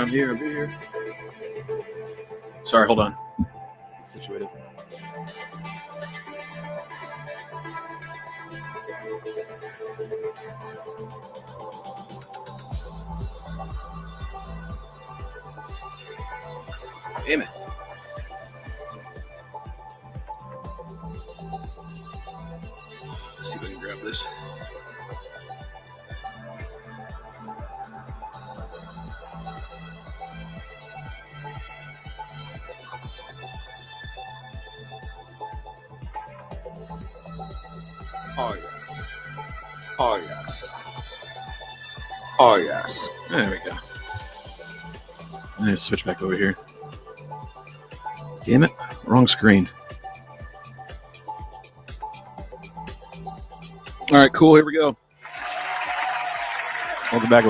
I'm here. Sorry, hold on. It's situated. Damn it. Let's see if I can grab this. Oh, yes. Oh, yes. Oh, yes. There we go. I'm going to switch back over here. Damn it. Wrong screen. All right, cool. Here we go. Welcome back.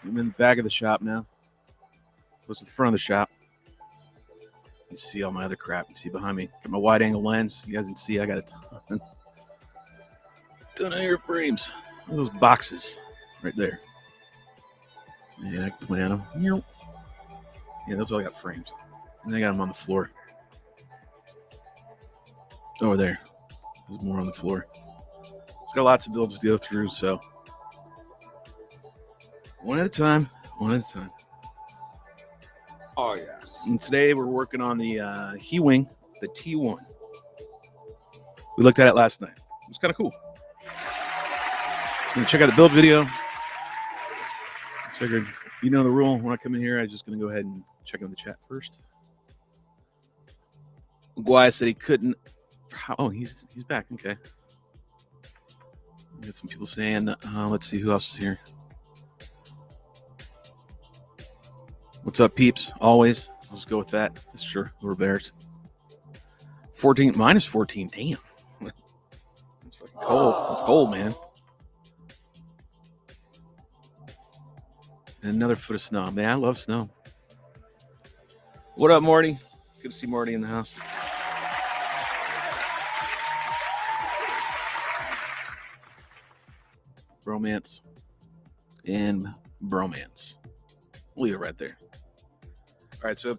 I'm in the back of the shop now. Close to the front of the shop. You see all my other crap. You see behind me. Got my wide angle lens. You guys can see I got a ton of airframes. Look at those boxes right there. Yeah, I can plant them. Yeah, those all got frames. And I got them on the floor. Over there. There's more on the floor. It's got lots of builds to go through, so one at a time. Oh, yes. And today we're working on the HEE WING, the T1. We looked at it last night. It was kind of cool. So I'm going to check out the build video. I figured, you know the rule. When I come in here, I'm just going to go ahead and check out the chat first. Guy said he couldn't. Oh, he's back. Okay. We got some people saying, let's see who else is here. What's up, peeps? Always. Let's go with that. That's true. We're bears. 14, -14. Damn. It's fucking cold. It's cold, man. And another foot of snow. Man, I love snow. What up, Marty? It's good to see Marty in the house. Bromance and bromance. We'll leave it right there. All right, so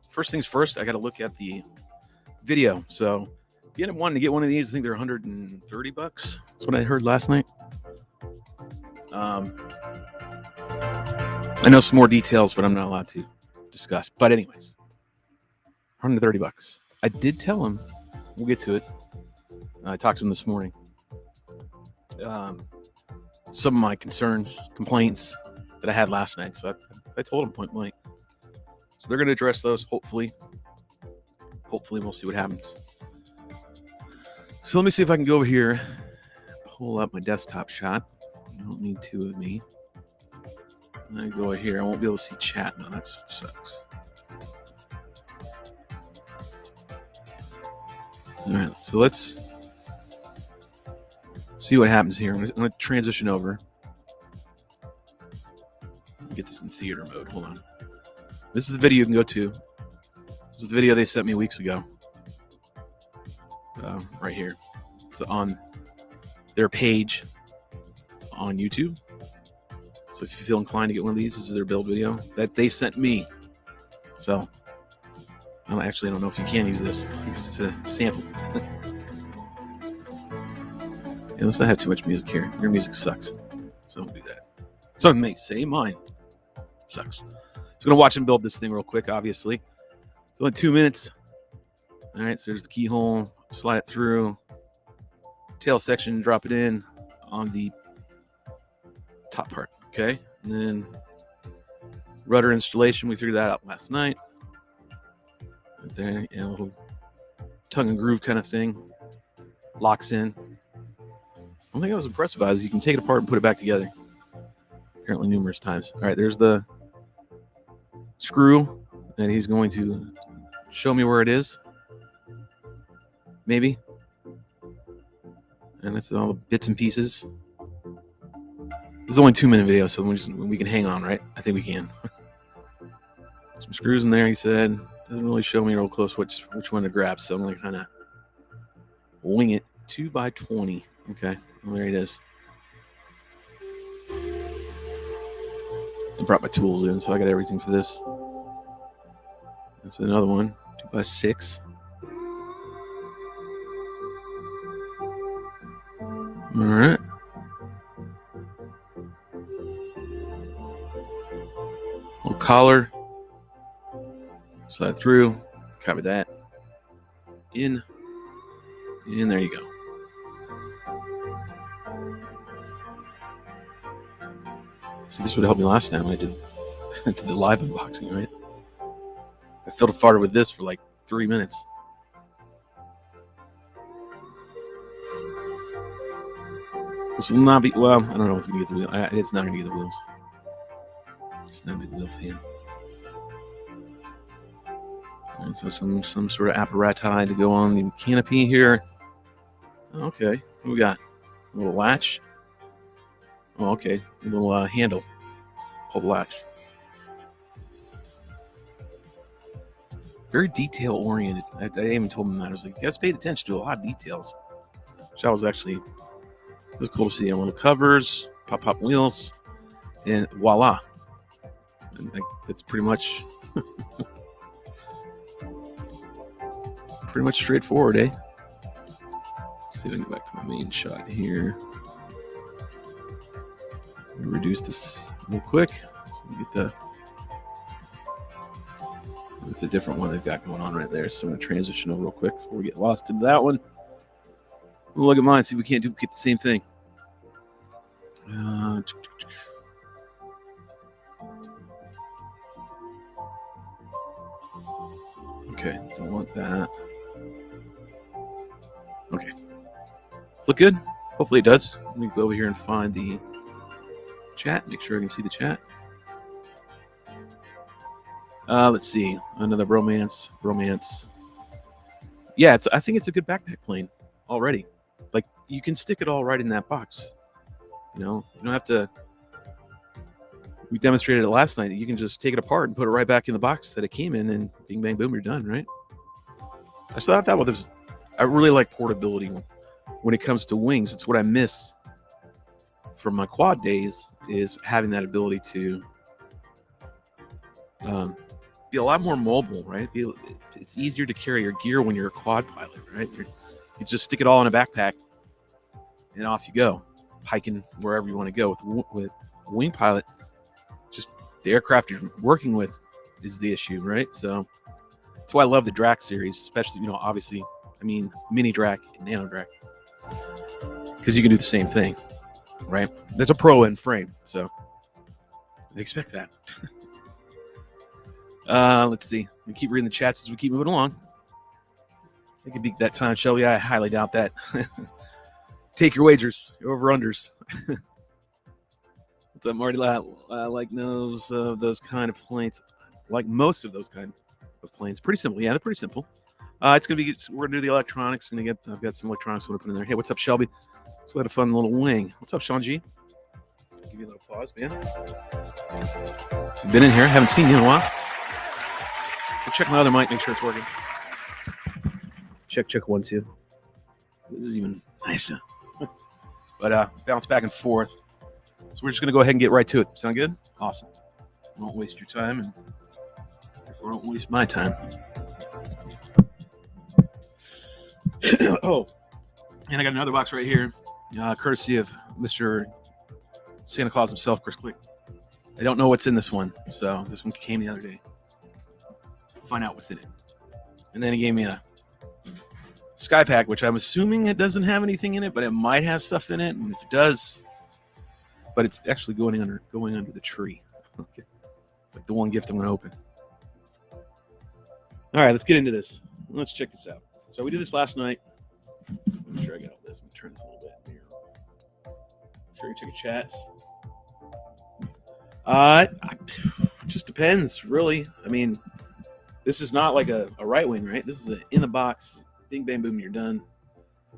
first things first, I got to look at the video. So if you end up wanting to get one of these, I think they're $130. That's what I heard last night. I know some more details, but I'm not allowed to discuss. But anyways, $130. I did tell him, we'll get to it. I talked to him this morning. Some of my concerns, complaints that I had last night. So I told him point blank. So they're going to address those, hopefully. Hopefully, we'll see what happens. So let me see if I can go over here, pull up my desktop shot. You don't need two of me. And I go over here. I won't be able to see chat now. That sucks. All right, so let's see what happens here. I'm going to transition over. Get this in theater mode. Hold on. This is the video you can go to. This is the video they sent me weeks ago. Right here. It's on their page on YouTube. So if you feel inclined to get one of these, this is their build video that they sent me. So I don't know if you can use this because it's a sample. Yeah, let's not have too much music here. Your music sucks. So don't do that. Some may say mine sucks. So I'm going to watch him build this thing real quick, obviously. It's only 2 minutes. All right, so there's the keyhole. Slide it through. Tail section, drop it in on the top part. Okay, and then rudder installation. We figured that out last night. Right there, yeah, a little tongue and groove kind of thing. Locks in. One thing I was impressed about is you can take it apart and put it back together. Apparently numerous times. All right, there's the screw, and he's going to show me where it is. Maybe. And that's all the bits and pieces. This is only a 2-minute video, so we can hang on, right? I think we can. Some screws in there, he said. Doesn't really show me real close which one to grab, so I'm going to kind of wing it. 2x20. Okay, well, there it is. I brought my tools in, so I got everything for this. That's another one. 2x6. All right. Little collar. Slide through. Copy that. In. And there you go. So this would help me last time I did the live unboxing, right? I filled a farter with this for like 3 minutes. This will not be, well, I don't know what's going to get the wheel. It's not going to get the wheels. It's not a big wheel fan. And so some sort of apparatus to go on the canopy here. Okay, what we got? A little latch. Oh, okay, a little handle. Pull the latch. Very detail oriented. I even told him that. I was like, you guys paid attention to a lot of details. Which I was actually, it was cool to see. Little covers, pop wheels, and voila. And that's pretty much straightforward, eh? Let's see if I can get back to my main shot here. Reduce this real quick. So we get the. It's a different one they've got going on right there. So I'm going to transition over real quick before we get lost into that one. We'll look at mine, see if we can't duplicate the same thing. Okay, don't want that. Okay. Does it look good? Hopefully it does. Let me go over here and find the chat. Make sure I can see the chat. Let's see. Another romance. Yeah, I think it's a good backpack plane already. Like, you can stick it all right in that box. You know, you don't have to. We demonstrated it last night. You can just take it apart and put it right back in the box that it came in, and bing, bang, boom, you're done, right? I thought that was. I really like portability when it comes to wings. It's what I miss from my quad days, is having that ability to be a lot more mobile, right? It's easier to carry your gear when you're a quad pilot, right? You just stick it all in a backpack and off you go, hiking wherever you want to go. With wing pilot, just the aircraft you're working with is the issue, right? So that's why I love the Drac series, especially, you know, obviously, I mean, mini Drac and nano Drac, because you can do the same thing, right? There's a pro end frame, so I expect that. Let's see. We keep reading the chats as we keep moving along. I could beat that time, Shelby. I highly doubt that. Take your wagers, your over-unders. What's up, Marty? Like those kind of planes. Like most of those kind of planes. Pretty simple. Yeah, they're pretty simple. It's gonna be. We're gonna do the electronics. I've got some electronics I want to put in there. Hey, what's up, Shelby? So we had a fun little wing. What's up, Sean G? Give you a little pause, man. You've been in here. Haven't seen you in a while. I'll check my other mic, make sure it's working. Check 1 2. This is even nicer. But bounce back and forth. So we're just gonna go ahead and get right to it. Sound good? Awesome. Won't waste your time, and therefore don't waste my time. Oh, and I got another box right here, courtesy of Mr. Santa Claus himself, Chris Click. I don't know what's in this one, so this one came the other day. Find out what's in it. And then he gave me a Skypack, which I'm assuming it doesn't have anything in it, but it might have stuff in it. And if it does, but it's actually going under the tree. Okay. It's like the one gift I'm going to open. All right, let's get into this. Let's check this out. So we did this last night. Make sure I got all this. Let me turn this a little bit here. Sure you check your chats. It just depends, really. I mean, this is not like a right wing, right? This is an in the box, bing, bang, boom, you're done.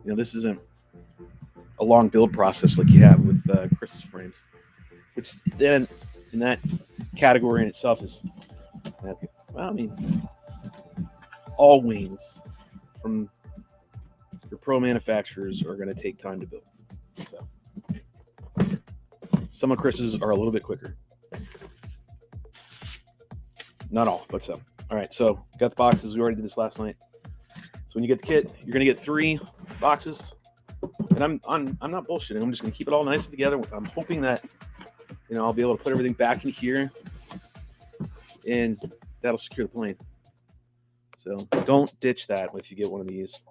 You know, this isn't a long build process like you have with Chris's frames, which then in that category in itself is, well, I mean, all wings from your pro manufacturers are going to take time to build. So some of Chris's are a little bit quicker. Not all, but some. All right, so got the boxes. We already did this last night. So when you get the kit, you're going to get 3 boxes. And I'm not bullshitting. I'm just going to keep it all nice and together. I'm hoping that, you know, I'll be able to put everything back in here, and that'll secure the plane. So don't ditch that if you get one of these.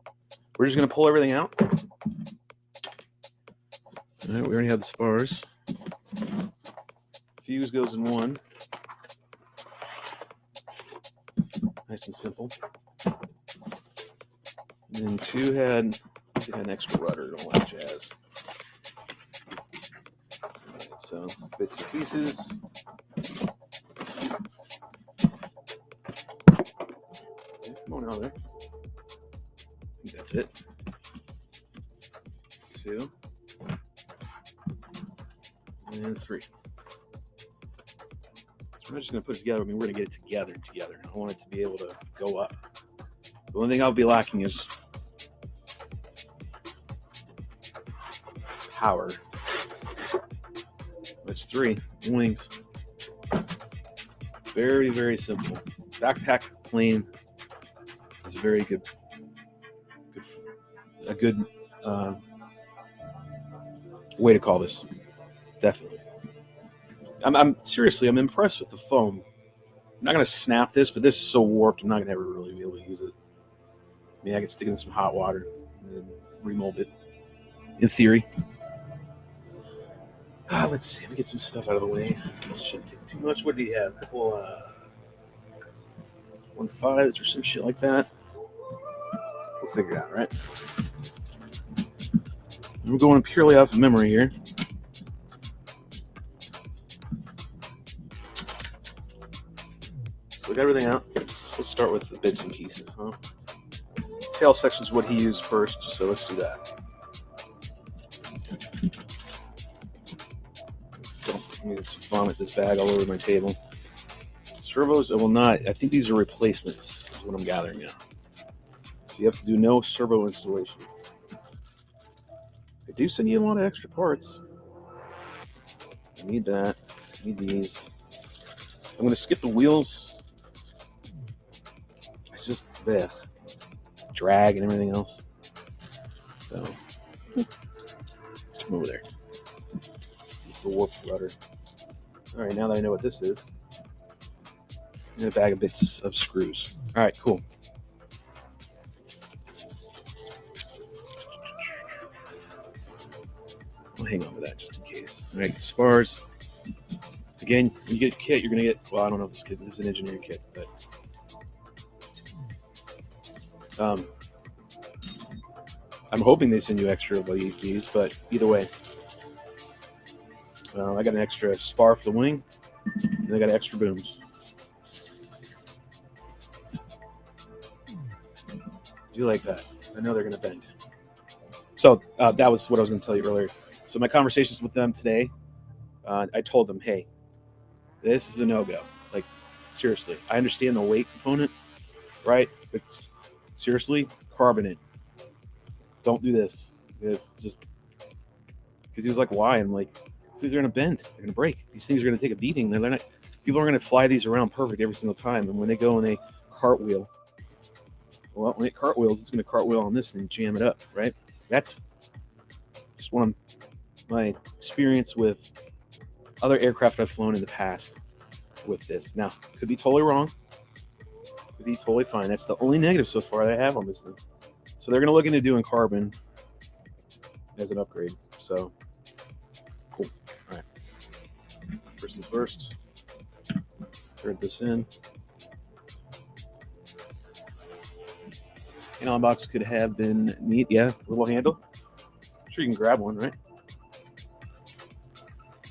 We're just going to pull everything out. All right, we already have the spars. Fuse goes in one. Nice and simple. And then 2 had an extra rudder and all that jazz. Right, so bits and pieces. Okay, come on out there. I think that's it. 2 and 3. So we're not just going to put it together. I mean, we're going to get it together. I want it to be able to go up. The only thing I'll be lacking is power. It's 3 wings. Very, very simple. Backpack plane is a very good way to call this. Definitely. I'm seriously, I'm impressed with the foam. I'm not going to snap this, but this is so warped, I'm not going to ever really be able to use it. I mean, I can stick it in some hot water and then remold it, in theory. Let's see, let me get some stuff out of the way. This shouldn't take too much. What do you have? A couple 1.5s or some shit like that. We'll figure it out, right? We're going purely off of memory here. So we got everything out. So let's start with the bits and pieces, huh? Tail section is what he used first, so let's do that. Let me just vomit this bag all over my table. Servos, I will not. I think these are replacements, is what I'm gathering now. So you have to do no servo installation. They do send you a lot of extra parts. I need that. I need these. I'm going to skip the wheels. It's just drag and everything else. So let's come over there. The warped rudder. All right, now that I know what this is, and a bag of bits of screws. All right, cool. I'll hang on to that just in case. All right, spars. Again, when you get a kit, you're going to get, well, I don't know if this kit is an engineering kit, but I'm hoping they send you extra of these, but either way, I got an extra spar for the wing, and I got extra booms. Do you like that? I know they're going to bend. So that was what I was going to tell you earlier. So my conversations with them today, I told them, hey, this is a no-go. Like, seriously, I understand the weight component, right? But seriously, carbonate. Don't do this. It's just because he was like, why? I'm like, these are going to bend. They're going to break. These things are going to take a beating. They're not. People are going to fly these around perfect every single time. And when they go and they cartwheel, well, when it cartwheels, it's going to cartwheel on this and jam it up, right? That's just one of my experience with other aircraft I've flown in the past with this. Now, could be totally wrong. be totally fine. That's the only negative so far that I have on this thing. So they're going to look into doing carbon as an upgrade. So, cool. All right. First things first. Thread this in. Nylon box could have been neat. Yeah, little handle. I'm sure you can grab one, right?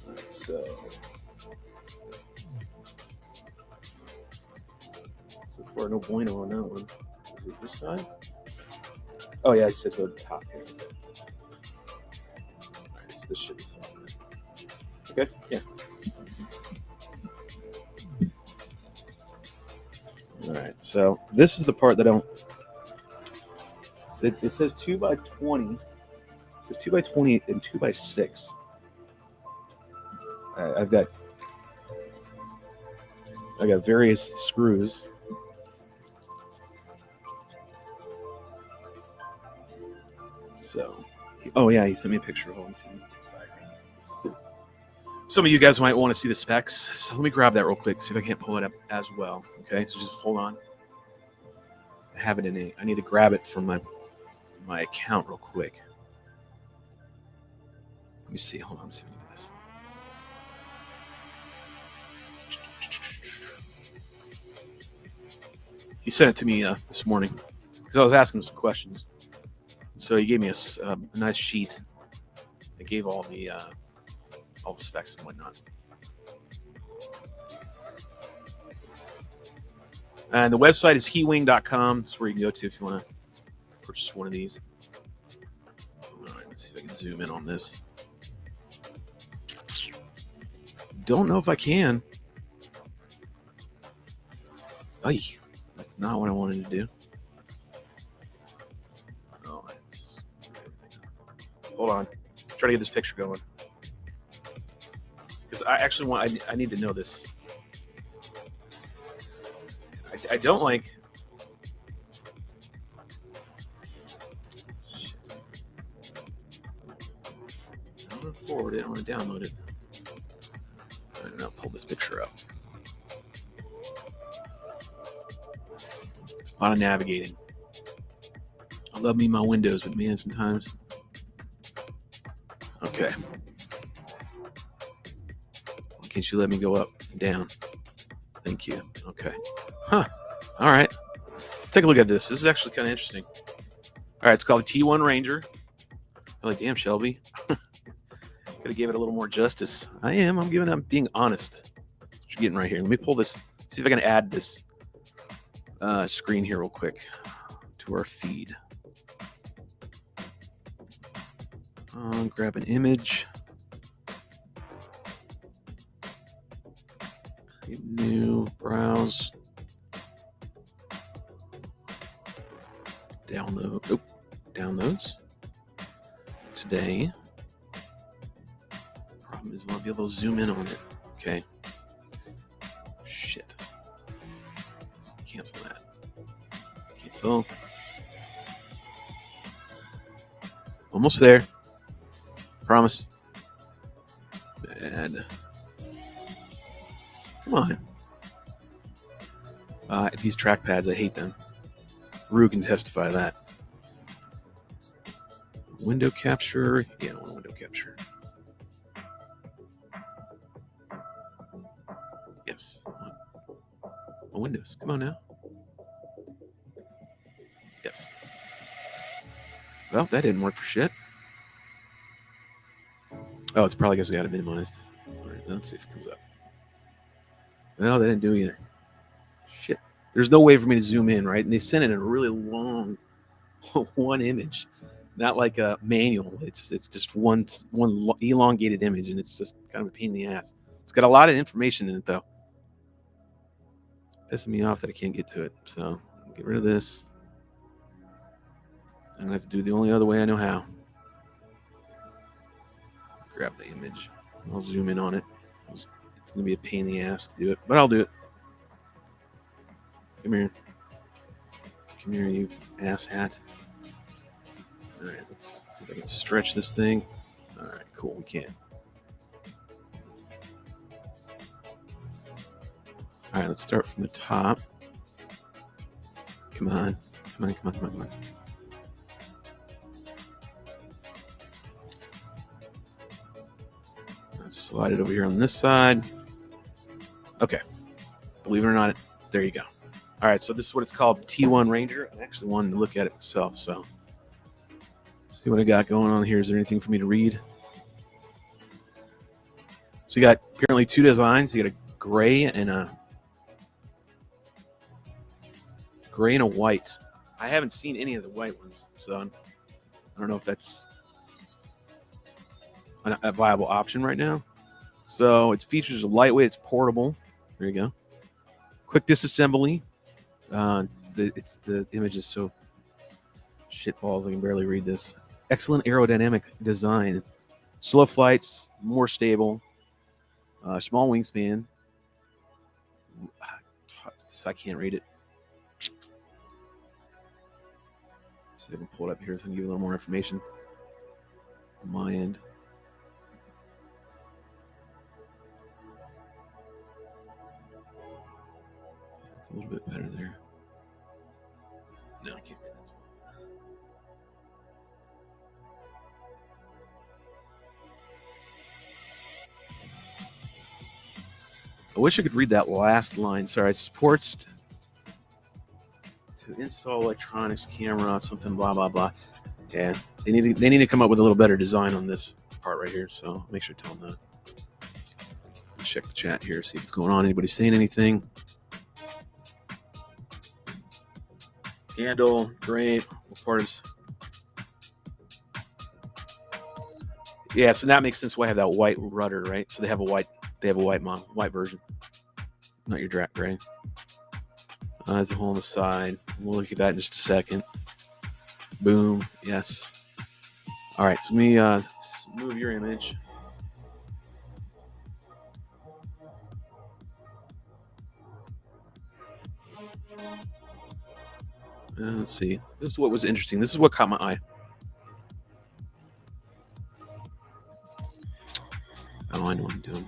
All right, so far no bueno on that one. Is it this side? Oh yeah, I said go to the top here. All right, so this should be fine. Okay, yeah. All right, so this is the part that I don't. It says 2x20. It says 2x20 and 2x6. I got various screws. So, oh yeah, he sent me a picture. Hold on, some of you guys might want to see the specs, so let me grab that real quick, see if I can't pull it up as well. Okay, so just hold on. I have it in I need to grab it from my account real quick. Let me see. Hold on. Let me see if we can do this. He sent it to me this morning because I was asking him some questions. So he gave me a nice sheet that gave all the specs and whatnot. And the website is HEEWING.com. That's where you can go to if you want to purchase one of these. All right, let's see if I can zoom in on this. Don't know if I can. Ay, that's not what I wanted to do. Oh, hold on. Try to get this picture going. Because I actually I need to know this. I don't like. Shit. I don't want to forward it. I want to download it. All right, now pull this picture up. It's a lot of navigating. I love me my windows, but man, sometimes. Okay. Why can't you let me go up and down? Thank you. Okay. Huh. All right. Let's take a look at this. This is actually kind of interesting. All right. It's called T1 Ranger. I'm like, damn, Shelby. Could have gave it a little more justice. I'm being honest. That's what you're getting right here. Let me pull this. See if I can add this screen here real quick to our feed. Grab an image. Create new, browse. Download. Oh, downloads. Today. Problem is, we won't be able to zoom in on it. Okay. Shit. Let's cancel that. Cancel. Almost there. Promise. And come on. These trackpads, I hate them. Rue can testify to that. Window capture. Yeah, I want window capture. Yes. Oh, Windows. Come on now. Yes. Well, that didn't work for shit. Oh, it's probably because I got it minimized. All right, let's see if it comes up. Well, they didn't do either. Shit. There's no way for me to zoom in, right? And they sent it in a really long one image, not like a manual. It's just one elongated image, and it's just kind of a pain in the ass. It's got a lot of information in it, though. It's pissing me off that I can't get to it. So get rid of this. I'm gonna have to do the only other way I know how. Grab the image. I'll zoom in on it. It's gonna be a pain in the ass to do it, but I'll do it. Come here. Come here, you ass hat. All right, let's see if I can stretch this thing. All right, cool. We can. All right, let's start from the top. Come on. Come on, come on, come on, come on. Let's slide it over here on this side. Okay. Believe it or not, there you go. All right, so this is what it's called, T1 Ranger. I actually wanted to look at it myself, so see what I got going on here. Is there anything for me to read? So you got apparently two designs. You got a gray and a white. I haven't seen any of the white ones, so I don't know if that's a viable option right now. So its features are lightweight, it's portable. There you go. Quick disassembly. The image is so shitballs I can barely read this. Excellent aerodynamic design. Slow flights, more stable. Small wingspan. I can't read it. So I can pull it up here so I can give you a little more information on my end. It's a little bit better there. No, I can't read that. I wish I could read that last line. Sorry, it supports to install electronics, camera, something, blah blah blah. Yeah, they need to come up with a little better design on this part right here. So make sure to tell them that. Check the chat here, see what's going on. Anybody saying anything? Handle, great. What part is? Yeah, so that makes sense why I have that white rudder, right? So they have a white model, white version. Not your drag gray. There's a hole on the side. We'll look at that in just a second. Boom. Yes. All right, so let me move your image. Let's see. This is what was interesting. This is what caught my eye. Oh, I know what I'm doing.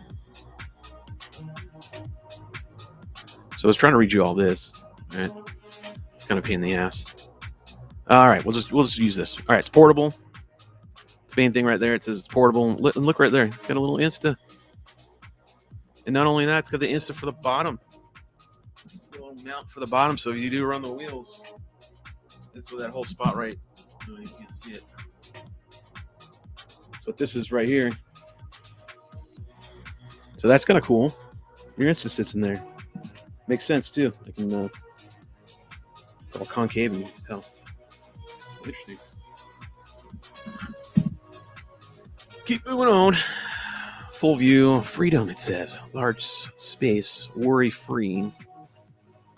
So I was trying to read you all this. All right. It's kind of a pain in the ass. All right, we'll just use this. All right, it's portable. It's the main thing right there. It says it's portable. And look right there. It's got a little Insta. And not only that, it's got the Insta for the bottom. A little mount for the bottom, so if you do run the wheels, that's what that whole spot right. No, you can't see it. That's what this is right here. So that's kind of cool. Your Insta sits in there. Makes sense too. I can it's all concave and you can tell. Interesting. Keep moving on. Full view, freedom. It says large space, worry-free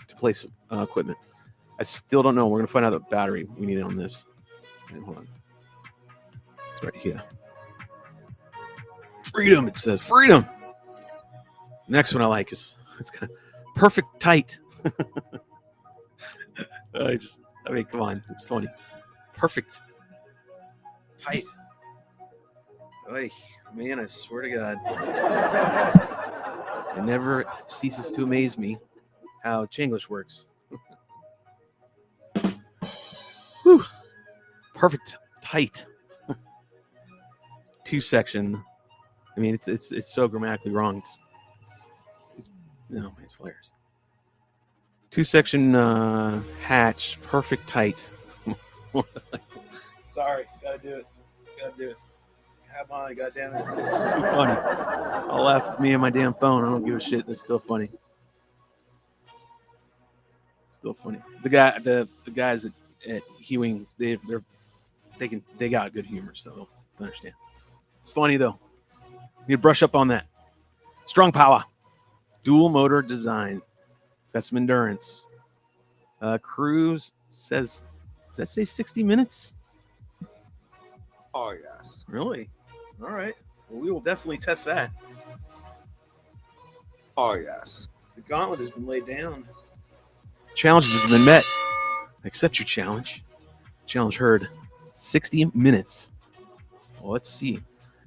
to place equipment. I still don't know. We're gonna find out the battery we need on this. Okay, hold on. It's right here. Freedom. It says freedom. Next one I like is it's kind of perfect tight. I mean, come on, it's funny. Perfect tight. Oy, man, I swear to God, it never ceases to amaze me how Chinglish works. Whew. Perfect tight. Two section. I mean, it's so grammatically wrong. It's no, man, it's hilarious. Two section hatch, perfect tight. Sorry, gotta do it. Come on, goddamn it! It's too funny. I'll laugh at me and my damn phone. I don't give a shit. That's still funny. It's still funny. The guys at HEE WING, they got good humor, so I understand. It's funny though. Need to brush up on that. Strong power, dual motor design. It's got some endurance. Cruise says, does that say 60 minutes? Oh yes. Really? All right. Well, we will definitely test that. Oh yes. The gauntlet has been laid down. Challenges have been met. Accept your challenge. Challenge heard. 60 minutes. Well, let's see.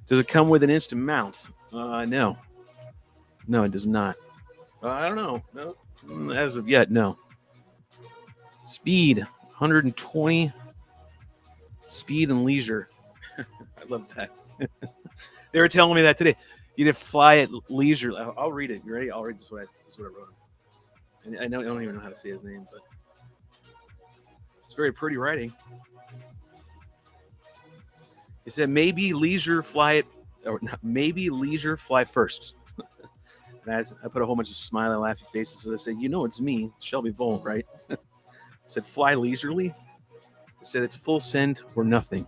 Does it come with an instant mount? No. No, it does not. I don't know. No. As of yet, no. Speed 120. Speed and leisure. I love that. They were telling me that today. You need to fly at leisure. I'll read it. You ready? I'll read this. This is what I wrote. And I don't even know how to say his name, but it's very pretty writing. It said maybe leisure fly first. I put a whole bunch of smiling, laughing faces. So they said, it's me, Shelby Volt, right? It said fly leisurely. It said it's full send or nothing.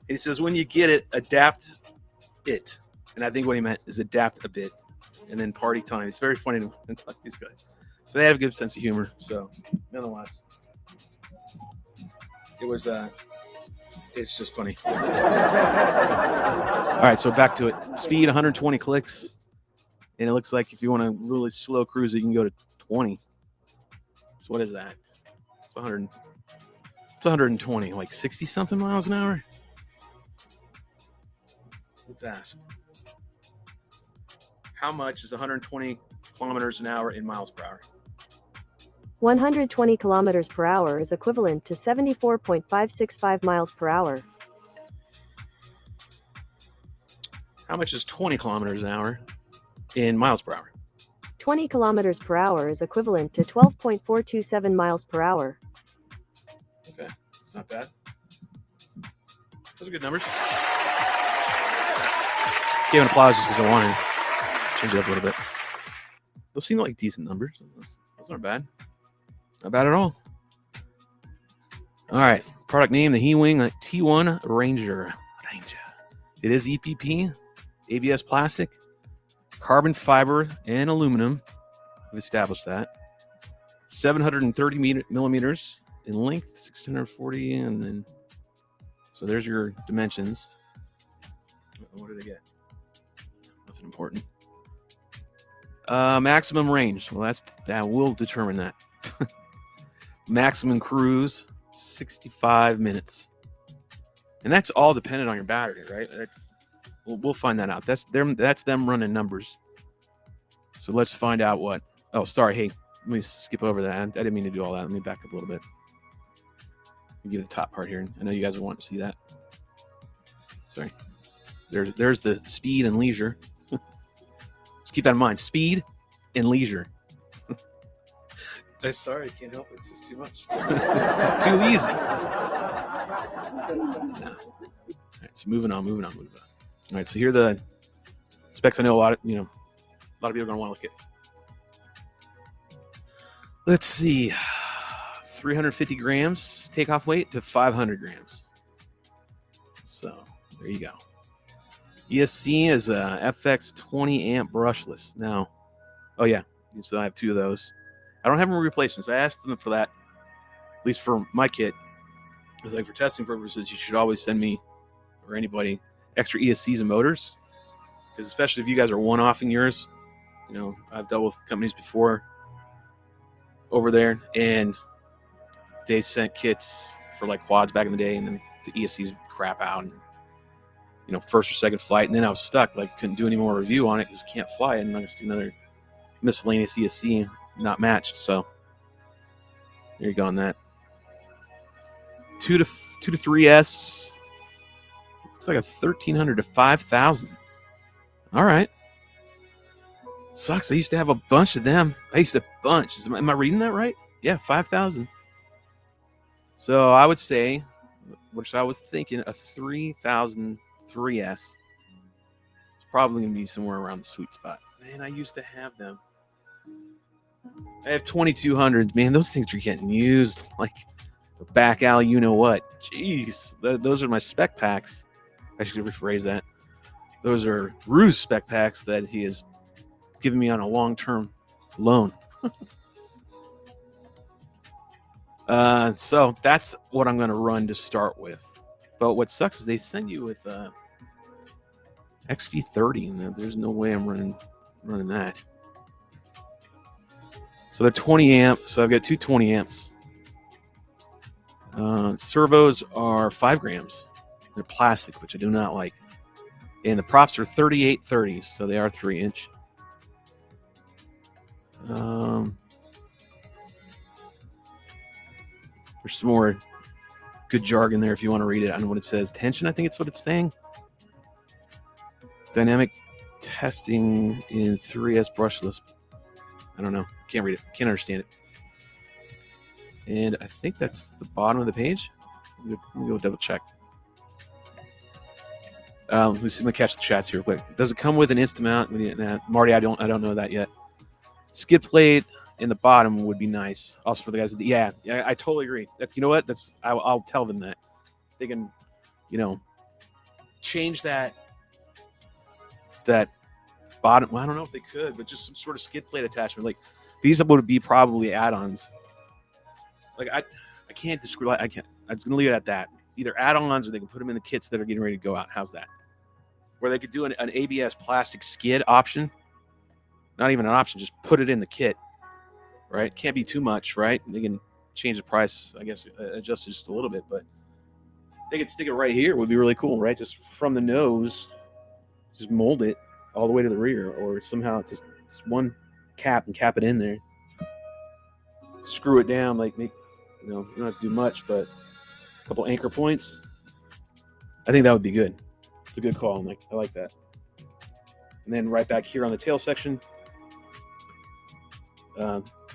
He says when you get it, adapt it. And I think what he meant is adapt a bit. And then party time. It's very funny to talk to these guys. So they have a good sense of humor. So nonetheless, it's just funny. All right, so back to it. Speed 120 clicks. And it looks like if you want to really slow cruise it, you can go to 20. So what is that? It's 120, like 60 something miles an hour. Let's ask. How much is 120 kilometers an hour in miles per hour? 120 kilometers per hour is equivalent to 74.565 miles per hour. How much is 20 kilometers an hour in miles per hour? 20 kilometers per hour is equivalent to 12.427 miles per hour. Okay, it's not bad. Those are good numbers. Gave an applause just because I wanted to change it up a little bit. Those seem like decent numbers. Those aren't bad. Not bad at all. All right. Product name, the HEE WING T1 Ranger. It is EPP, ABS plastic, carbon fiber, and aluminum. We've established that. 730 millimeters in length, 640, and then so there's your dimensions. What did I get? Nothing important. Maximum range. Well, that will determine that. Maximum cruise, 65 minutes. And that's all dependent on your battery, right? We'll find that out. That's them running numbers. So let's find out what. Oh, sorry. Hey, let me skip over that. I didn't mean to do all that. Let me back up a little bit. Let me give the top part here. I know you guys will want to see that. Sorry. There's the speed and leisure. Just keep that in mind. Speed and leisure. Sorry, I can't help it. It's just too much. It's just too easy. No. All right, so moving on. All right, so here are the specs. I know a lot of people are going to want to look at. Let's see. 350 grams takeoff weight to 500 grams. So there you go. ESC is a FX 20 amp brushless. Now, oh yeah, so I have two of those. I don't have any replacements. I asked them for that, at least for my kit. It's like for testing purposes, you should always send me or anybody extra ESCs and motors, because especially if you guys are one-offing yours, I've dealt with companies before over there, and they sent kits for like quads back in the day, and then the ESCs crap out, and first or second flight, and then I was stuck. Like couldn't do any more review on it because you can't fly it, and I'm gonna stick another miscellaneous ESC not matched. So there you go on that. 2 to 3S. Looks like a 1,300 to 5,000. All right. Sucks. I used to have a bunch of them. Am I reading that right? Yeah, 5,000. So I would say, which I was thinking, a 3,000 3S. It's probably going to be somewhere around the sweet spot. Man, I used to have them. I have 2200s. Man, those things are getting used like a back alley, what. Jeez, those are my spec packs. I should rephrase that. Those are Rue's spec packs that he has given me on a long-term loan. So that's what I'm going to run to start with. But what sucks is they send you with XT30, and there's no way I'm running that. So they're 20 amp. So I've got two 20 amps. Servos are 5 grams. They're plastic, which I do not like. And the props are 3830, so they are 3-inch. There's some more good jargon there if you want to read it. I don't know what it says. Tension, I think it's what it's saying. Dynamic testing in 3S brushless. I don't know. Can't read it. Can't understand it. And I think that's the bottom of the page. Let me go double check. Let me catch the chats here real quick. Does it come with an instant mount? Marty, I don't know that yet. Skid plate in the bottom would be nice. Also for the guys. Yeah, I totally agree. You know what? I'll tell them that they can, change that bottom. Well, I don't know if they could, but just some sort of skid plate attachment. Like these would be probably add-ons. Like I can't describe. I can't. I'm just gonna leave it at that. It's either add-ons or they can put them in the kits that are getting ready to go out. How's that? Where they could do an ABS plastic skid option. Not even an option, just put it in the kit. Right? Can't be too much, right? They can change the price, I guess, adjust it just a little bit, but they could stick it right here. It would be really cool, right? Just from the nose, just mold it all the way to the rear, or somehow just one cap and cap it in there. Screw it down, like you don't have to do much, but a couple anchor points. I think that would be good. It's a good call. I like that. And then right back here on the tail section,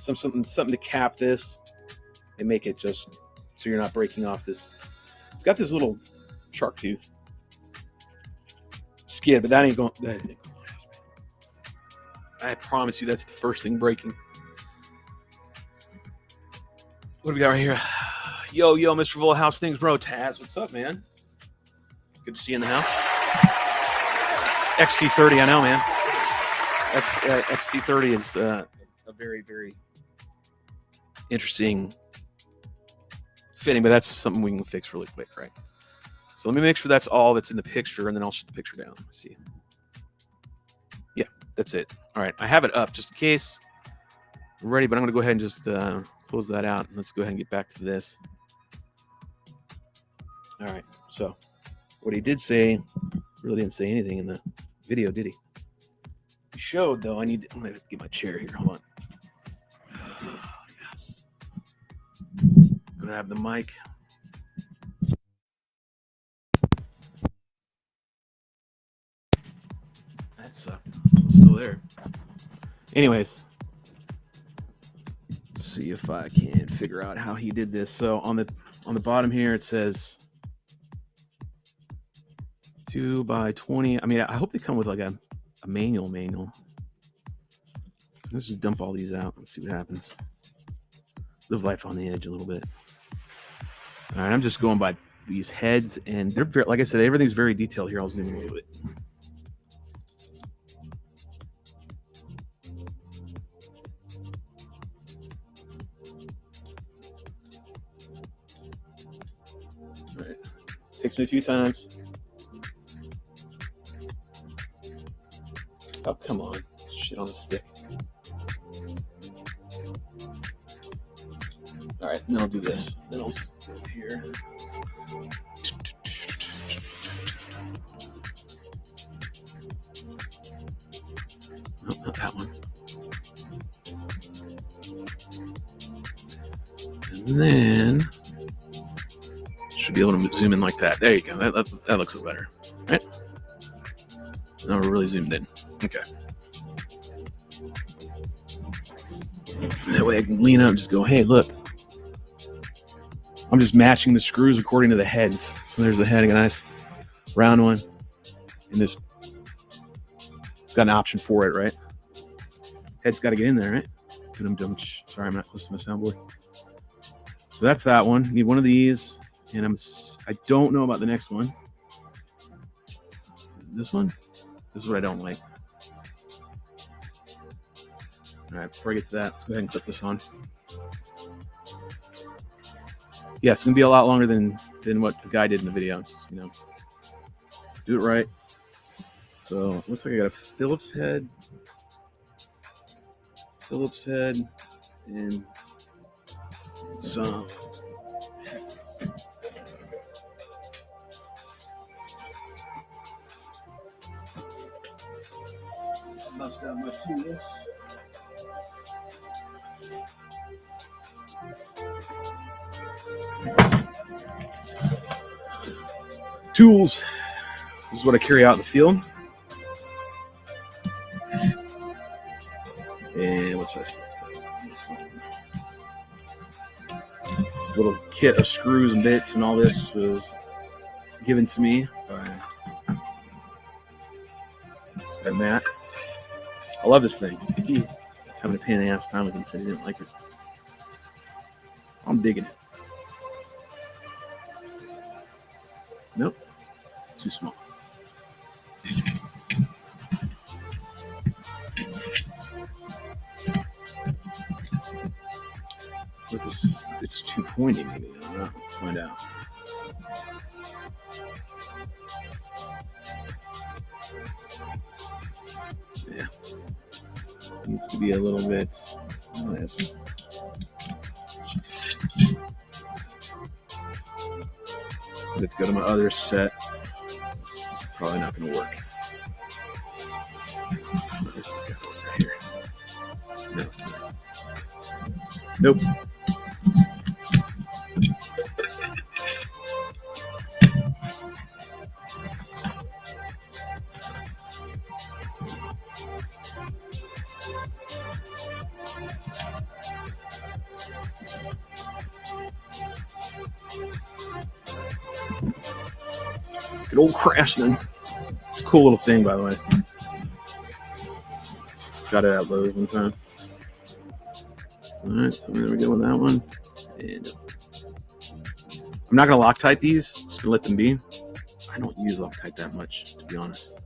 something to cap this and make it just so you're not breaking off this. It's got this little shark tooth skid, but that ain't going. I promise you, that's the first thing breaking. What do we got right here? Yo, Mr. Vol, how's things, bro? Taz, what's up, man? Good to see you in the house. XT30, I know, man. That's XT30 is a very, very interesting fitting, but that's something we can fix really quick, right? So let me make sure that's all that's in the picture, and then I'll shut the picture down. Let's see. Yeah, that's it. All right, I have it up just in case I'm ready, but I'm going to go ahead and just close that out. And let's go ahead and get back to this. All right, so what he did say, really didn't say anything in the video, did he? He showed, though. I'm going to have to get my chair here. Hold on. Yes. Going to have the mic. That sucked. I'm still there. Anyways, let's see if I can figure out how he did this. So on the bottom here, it says 2x20. I mean, I hope they come with like a manual. Let's just dump all these out and see what happens. Live life on the edge a little bit. All right, I'm just going by these heads, and they're very, like I said, everything's very detailed here. I'll zoom in a little bit. All right, takes me a few times. Oh, come on. Shit on the stick. All right, then I'll do this. Then I'll go here. Oh, not that one. And then should be able to zoom in like that. There you go. That looks a little better. All right. Now we're really zoomed in. Okay. That way I can lean up and just go, hey, look. I'm just matching the screws according to the heads. So there's the head, a nice round one. And this, it's got an option for it, right? Head's got to get in there, right? Sorry, I'm not close to my soundboard. So that's that one. Need one of these. And I don't know about the next one. This one? This is what I don't like. All right, before I get to that, let's go ahead and clip this on. Yeah, it's going to be a lot longer than what the guy did in the video. Just, do it right. So, it looks like I got a Phillips head, and some bust out my tools. Tools. This is what I carry out in the field. And what's this? This little kit of screws and bits and all this was given to me by Matt. I love this thing. He was having a pain in the ass time with him, so he didn't like it. I'm digging it. Nope, too small. Look, it's too pointy, maybe. I don't know. Let's find out. Yeah. Needs to be a little bit. Oh, yes. Let's go to my other set. This is probably not going to work. This is going to work right here. No, it's not. Nope. Good old Craftsman. It's a cool little thing, by the way. Got it at Lowe's one time. All right, so there we go with that one. And I'm not going to Loctite these. I'm just going to let them be. I don't use Loctite that much, to be honest.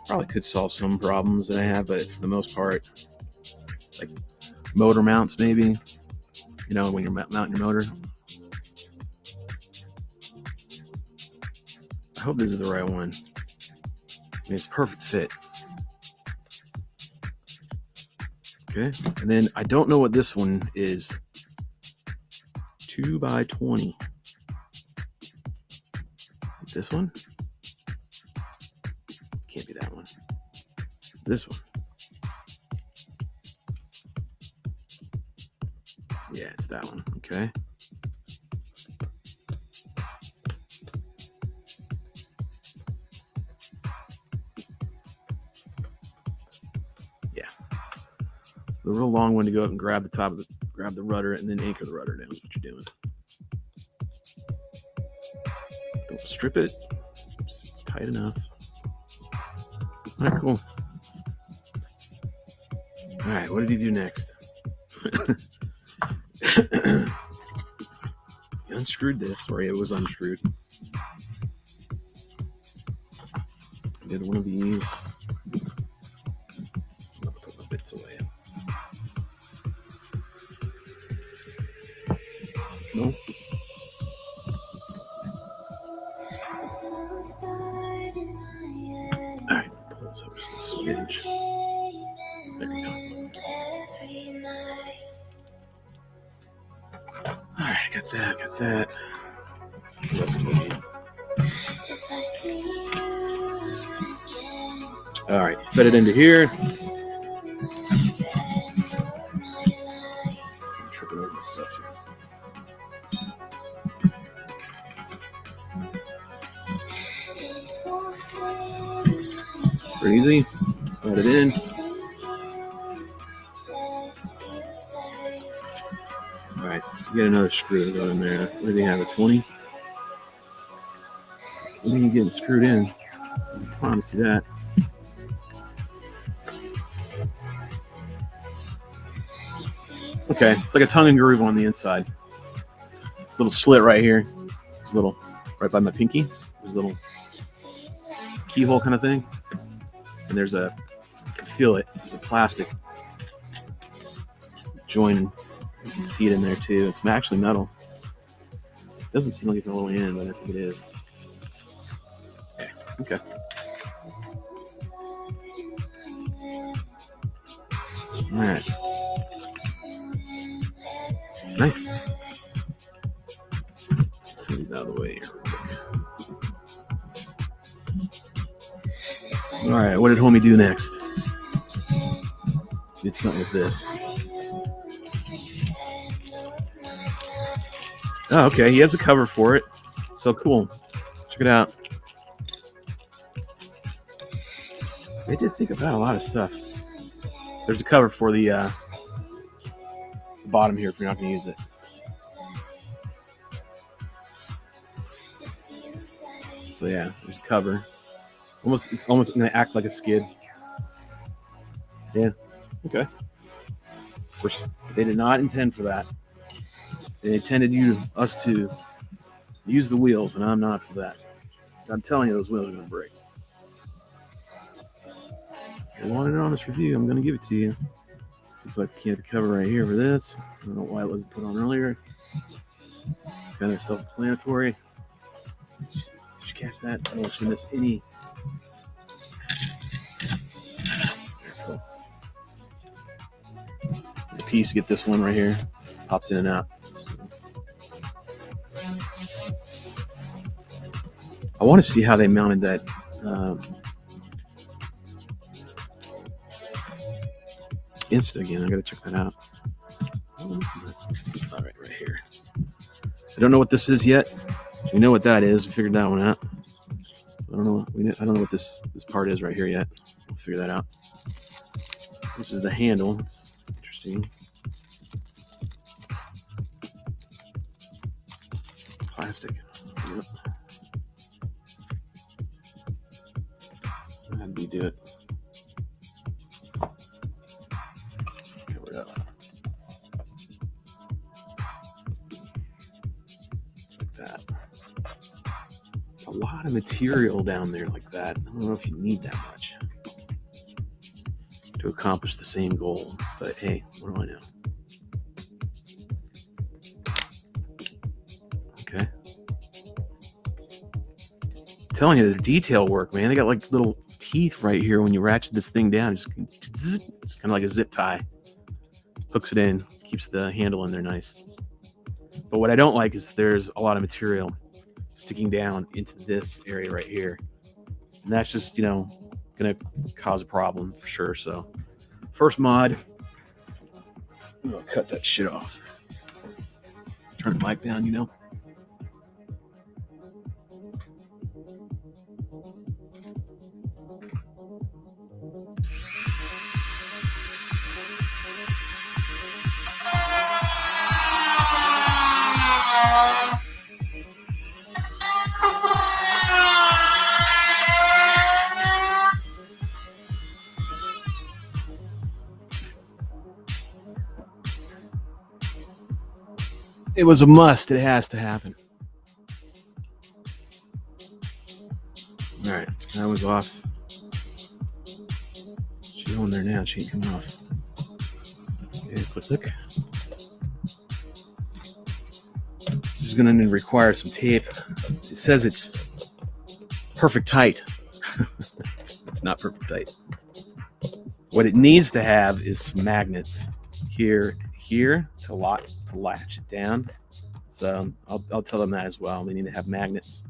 Probably could solve some problems that I have, but for the most part, like motor mounts maybe, you know, when you're mounting your motor. I hope this is the right one. I mean, it's a perfect fit. Okay, and then I don't know what this one is. 2x20. Is it this one? Can't be that one. This one. Yeah, it's that one. Okay. Yeah. The real long one to go up and grab the top of the, grab the rudder and then anchor the rudder down is what you're doing. Don't strip it. Just tight enough. All right, cool. All right, what did he do next? He unscrewed this, or it was unscrewed. Did one of these. I'll put my bits away. No. All right, pull this over just a smidge. There we go. All right, got that. What else do we need? All right, fit it into here. I'm tripping over this stuff here. Pretty easy. Slide it in. All right, so get another screw to go in there. What do they have, a 20? What are you getting screwed in? I promise you that. Okay, it's like a tongue and groove on the inside. This little slit right here. This little, right by my pinky. There's a little keyhole kind of thing. And there's a, you can feel it. There's a plastic joint. You can see it in there too. It's actually metal. It doesn't seem like it's all the way in, but I think it is. Yeah, okay. All right. Nice. Let's get some of these out of the way here real quick. All right, what did homie do next? Did something with this. Oh, okay. He has a cover for it. So cool. Check it out. They did think about a lot of stuff. There's a cover for the bottom here if you're not going to use it. So yeah, there's a cover. It's almost going to act like a skid. Yeah. Okay. Of course, they did not intend for that. They intended us to use the wheels, and I'm not for that. I'm telling you, those wheels are going to break. If you wanted an honest review, I'm going to give it to you. Looks like you have the cover right here for this. I don't know why it wasn't put on earlier. It's kind of self-explanatory. Did you catch that? I don't want you to miss any. Cool. The piece, get this one right here. Pops in and out. I want to see how they mounted that. Insta again. I got to check that out. All right, right here. I don't know what this is yet. We know what that is. We figured that one out. I don't know. I don't know what this part is right here yet. We'll figure that out. This is the handle. It's interesting. Plastic. Yep. How do we do it? Cover it up. Like that. A lot of material down there like that. I don't know if you need that much to accomplish the same goal. But hey, what do I know? Okay. I'm telling you, the detail work, man. They got like little teeth right here when you ratchet this thing down. Just kind of like a zip tie. Hooks it in, keeps the handle in there nice. But what I don't like is there's a lot of material sticking down into this area right here. And that's just, going to cause a problem for sure. So first mod, I'm going to cut that shit off. Turn the mic down, It was a must. It has to happen. All right, so that was off. She's on there now. She ain't coming off. Okay, click. This is going to require some tape. It says it's perfect tight. It's not perfect tight. What it needs to have is some magnets here to latch it down. So I'll tell them that as well. They need to have magnets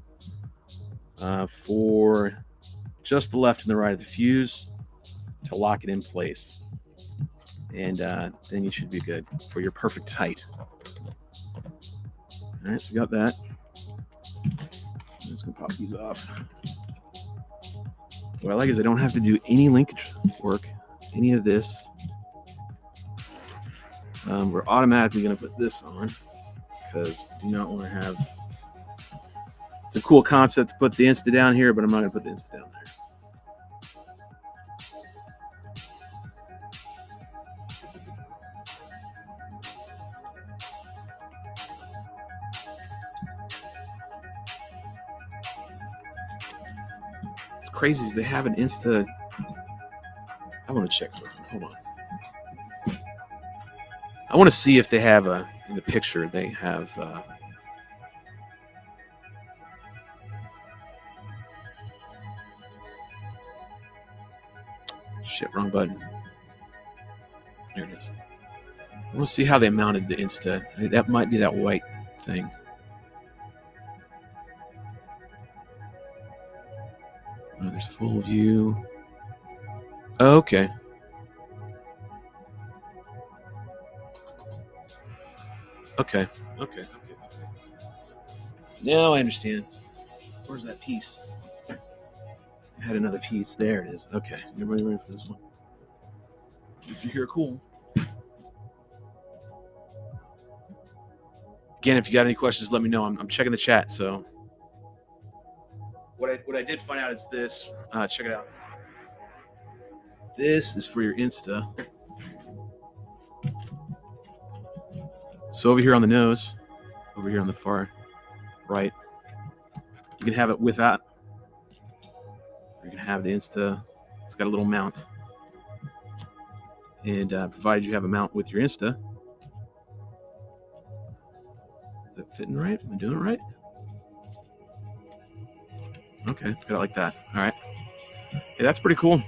for just the left and the right of the fuse to lock it in place. And then you should be good for your perfect tight. All right, so we got that. I'm just gonna pop these off. What I like is I don't have to do any linkage work, any of this. We're automatically going to put this on because I do not want to have. It's a cool concept to put the Insta down here, but I'm not going to put the Insta down there. It's crazy is they have an Insta. I want to check something. Hold on. I want to see if they have in the picture they have. Shit, wrong button. There it is. I want to see how they mounted the Insta. That might be that white thing. Oh, there's full view. Oh, okay. Okay. Now I understand. Where's that piece? I had another piece. There it is. Okay, everybody ready for this one? If you hear cool. Again, if you got any questions, let me know. I'm checking the chat. So what I did find out is this. Check it out. This is for your Insta. So over here on the nose, over here on the far right, you can have it without. You can have the Insta. It's got a little mount. And provided you have a mount with your Insta. Is it fitting right? Am I doing it right? Okay, got it like that. All right. Hey, that's pretty cool.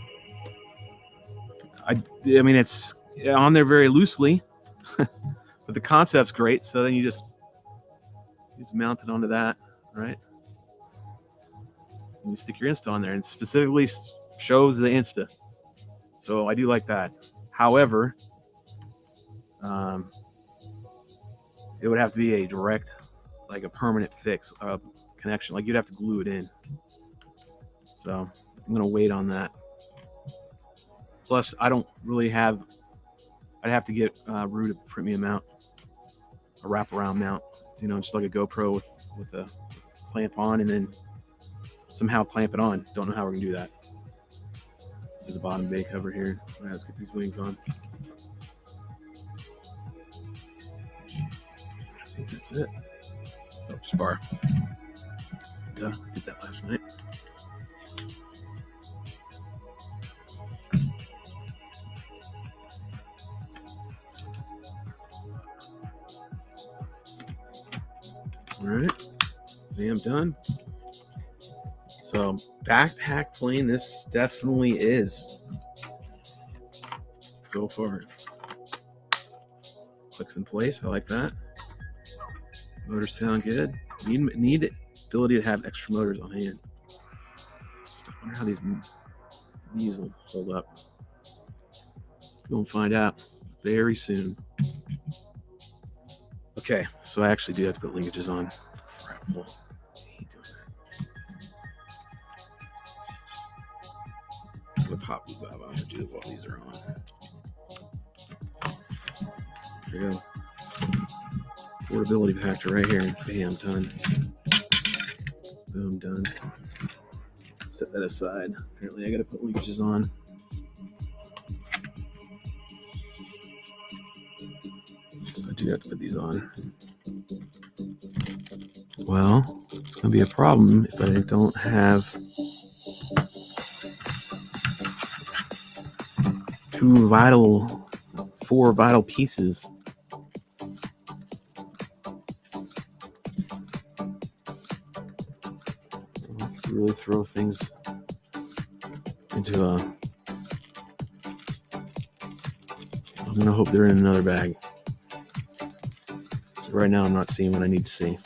I mean, it's on there very loosely, but the concept's great. So then you just mount it onto that, right? And you stick your Insta on there, and it specifically shows the Insta. So I do like that. However, it would have to be a direct, like a permanent fix connection. Like you'd have to glue it in. So I'm gonna wait on that. Plus, I don't really have. I'd have to get Rue to print me a mount, a wraparound mount. You know, just like a GoPro with a clamp on, and then somehow clamp it on. Don't know how we're gonna do that. This is the bottom bay cover here. Let's get these wings on. I think that's it. Oh, spar. Duh, did that last night. All right, I am done. So backpack plane, this definitely is. Go for it. Clicks in place. I like that. Motors sound good. Need ability to have extra motors on hand. I wonder how these will hold up. We'll find out very soon. Okay, so I actually do have to put linkages on. I'm gonna pop these off. I'm gonna do it while these are on. There we go. Portability factor right here. Bam, done. Boom, done. Set that aside. Apparently I gotta put linkages on. So I do have to put these on. Well, it's gonna be a problem if I don't have four vital pieces. Really throw things into a. I'm gonna hope they're in another bag. So right now I'm not seeing what I need to see.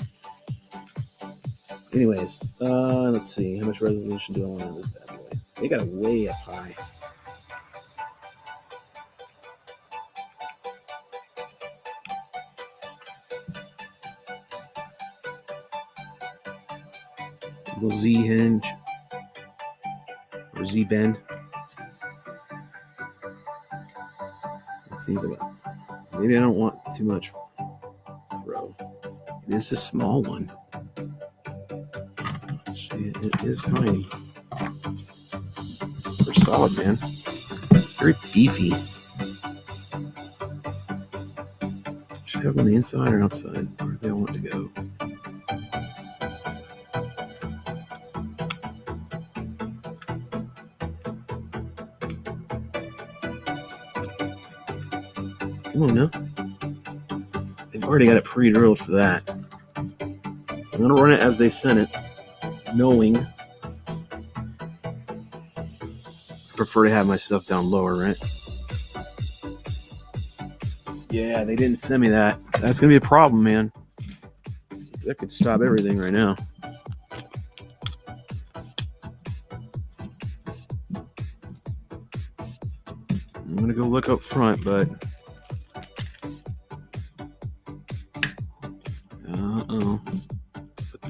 Anyways, let's see. How much resolution do I want on this bad boy? They got it way up high. Little Z hinge or Z bend. Let's see. Maybe I don't want too much throw. It is a small one. It is tiny. They're solid, man. Very beefy. Should I have it on the inside or outside? Where do they want it to go? Come on now. They've already got it pre-drilled for that. So I'm going to run it as they sent it, knowing I prefer to have my stuff down lower, right? Yeah, they didn't send me that. That's going to be a problem, man. That could stop everything right now. I'm going to go look up front, but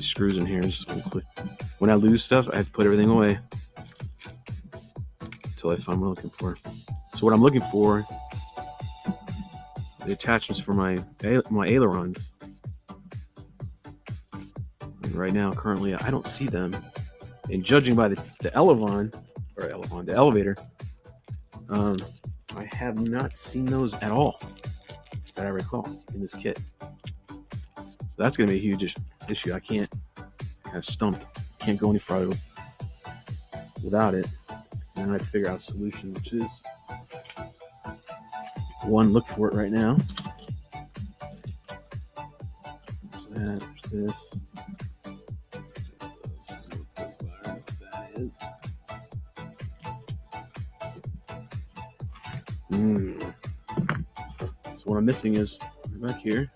these screws in here. Just when I lose stuff, I have to put everything away until I find what I'm looking for. So what I'm looking for, the attachments for my ailerons. And right now, currently, I don't see them. And judging by the elevator, I have not seen those at all that I recall in this kit. So that's going to be a huge issue. I can't, kind of stumped. Can't go any farther without it. And I have to figure out a solution, which is one, look for it right now. There's this. That is. So what I'm missing is back here,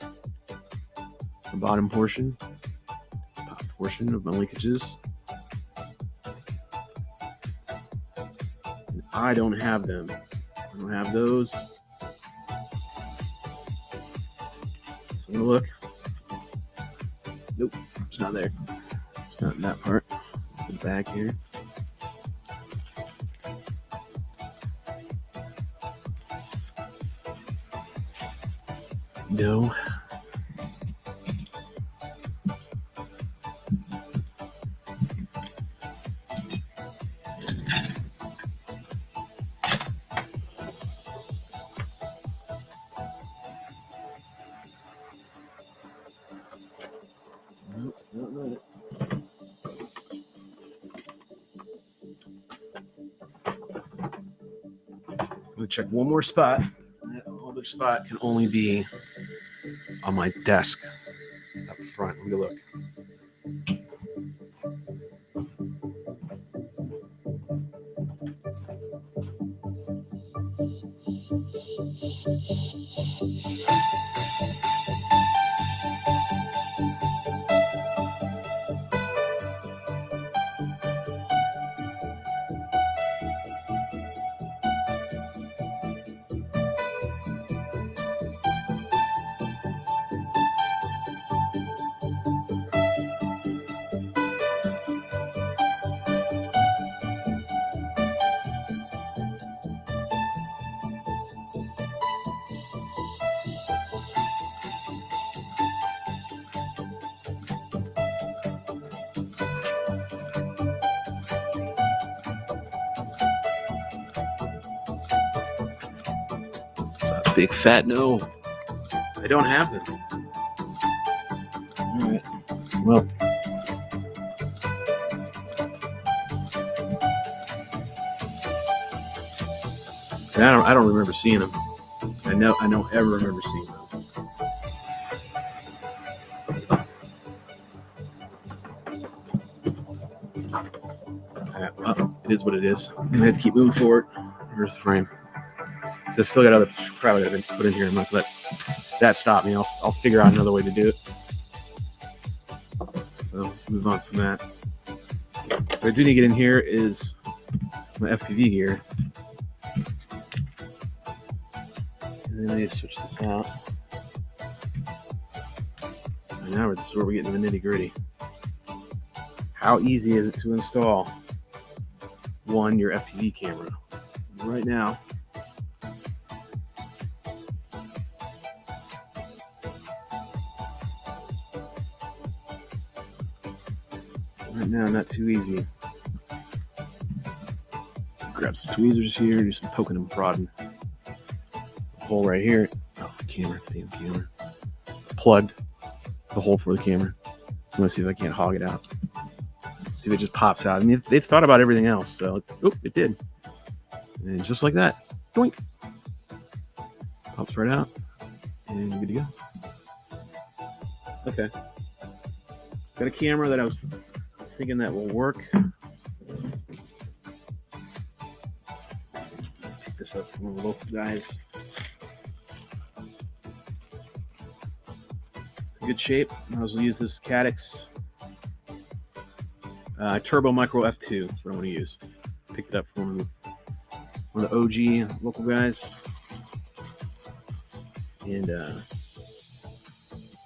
the bottom portion, top portion of my linkages. And I don't have them. I don't have those. So I'm gonna look. Nope, it's not there. It's not in that part. The back here. No. Nope, not it. I'm gonna check one more spot. That other spot can only be on my desk up front. Let me look. It's a big fat no. I don't have them. All right. Well, I don't remember seeing them. I don't ever remember seeing them. Well, it is what it is. I'm gonna have to keep moving forward. Here's the frame. So I still got other crap that I've been put in here. I'm not gonna let that stop me. I'll figure out another way to do it. So move on from that. What I do need to get in here is my FPV gear. And then I need to switch this out. And now this is where we get into the nitty gritty. How easy is it to install your FPV camera? Right now, not too easy. Grab some tweezers here, do some poking and prodding. Hole right here. Oh, the camera, damn camera. Plugged the hole for the camera. I'm gonna see if I can't hog it out. See if it just pops out. I mean, they've thought about everything else, so it did. And just like that, doink, pops right out, and you're good to go. Okay, got a camera that I was thinking that will work. Pick this up from the local guys. It's in good shape. I also use this Caddx Turbo Micro F2. That's what I'm going to use. Picked it up from one of the OG local guys. And so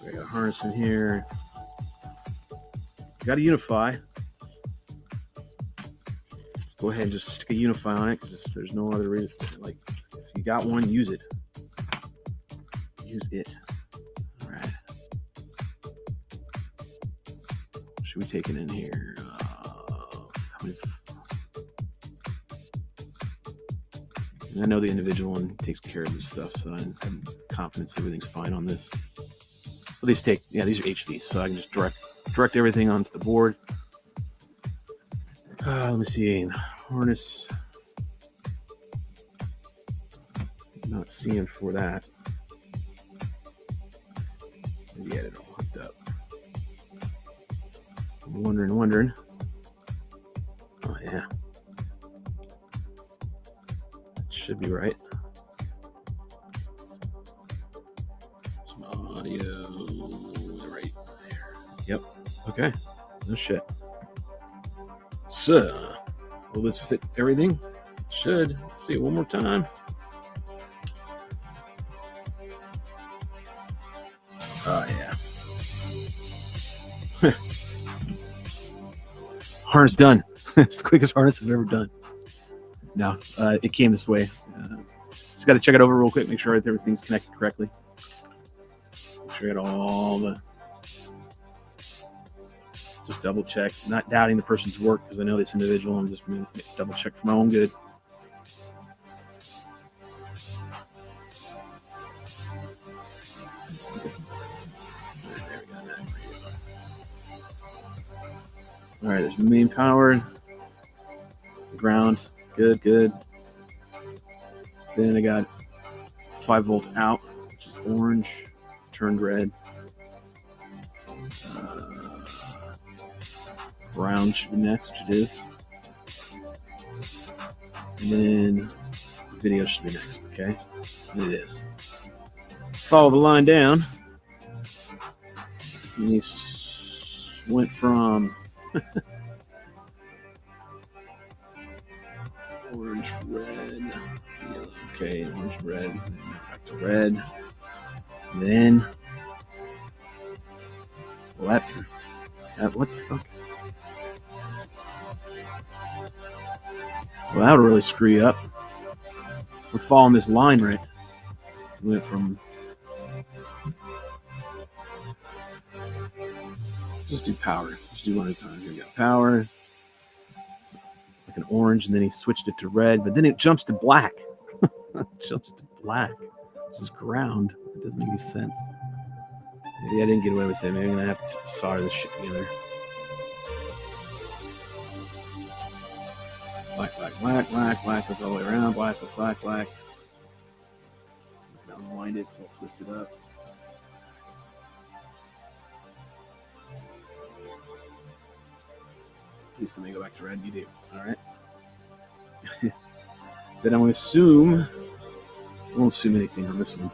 I got a harness in here. got to unify. Let's go ahead and just stick a unify on it because there's no other reason. Like, if you got one, use it. Use it. All right. Should we take it in here? I know the individual one takes care of this stuff, so I'm confident everything's fine on this. Well, these are HVs, so I can just direct everything onto the board. Let me see, harness. Not seeing for that. Maybe I had it all hooked up. I'm wondering. Oh yeah. Should be right. Some audio right there. Yep. Okay. No shit. So, will this fit everything? Should. Let's see it one more time. Oh yeah. Harness done. It's the quickest harness I've ever done. No, it came this way. Just got to check it over real quick, make sure everything's connected correctly. Make sure I got all the. Just double check. Not doubting the person's work because I know this individual. I'm just going to double check for my own good. There we go. All right, there's main power, ground. Good. Then I got 5-volt out, which is orange, turned red. Brown should be next, which it is. And then video should be next, okay? And it is. Follow the line down. And he went from orange, red, yellow. Okay, orange, red, back to red. And then, well, what the fuck? Well, that would really screw you up. We're following this line right. We went from. Just do power. Just do one at a time. Here we go. Power. Like an orange, and then he switched it to red, but then it jumps to black. Jumps to black. This is ground. It doesn't make any sense. Maybe I didn't get away with it. Maybe I'm gonna have to solder this shit together. Black goes all the way around. Black. Unwind it, so I'll twist it up. Please let me go back to red. You do. All right. Then I'm going to assume. I won't assume anything on this one.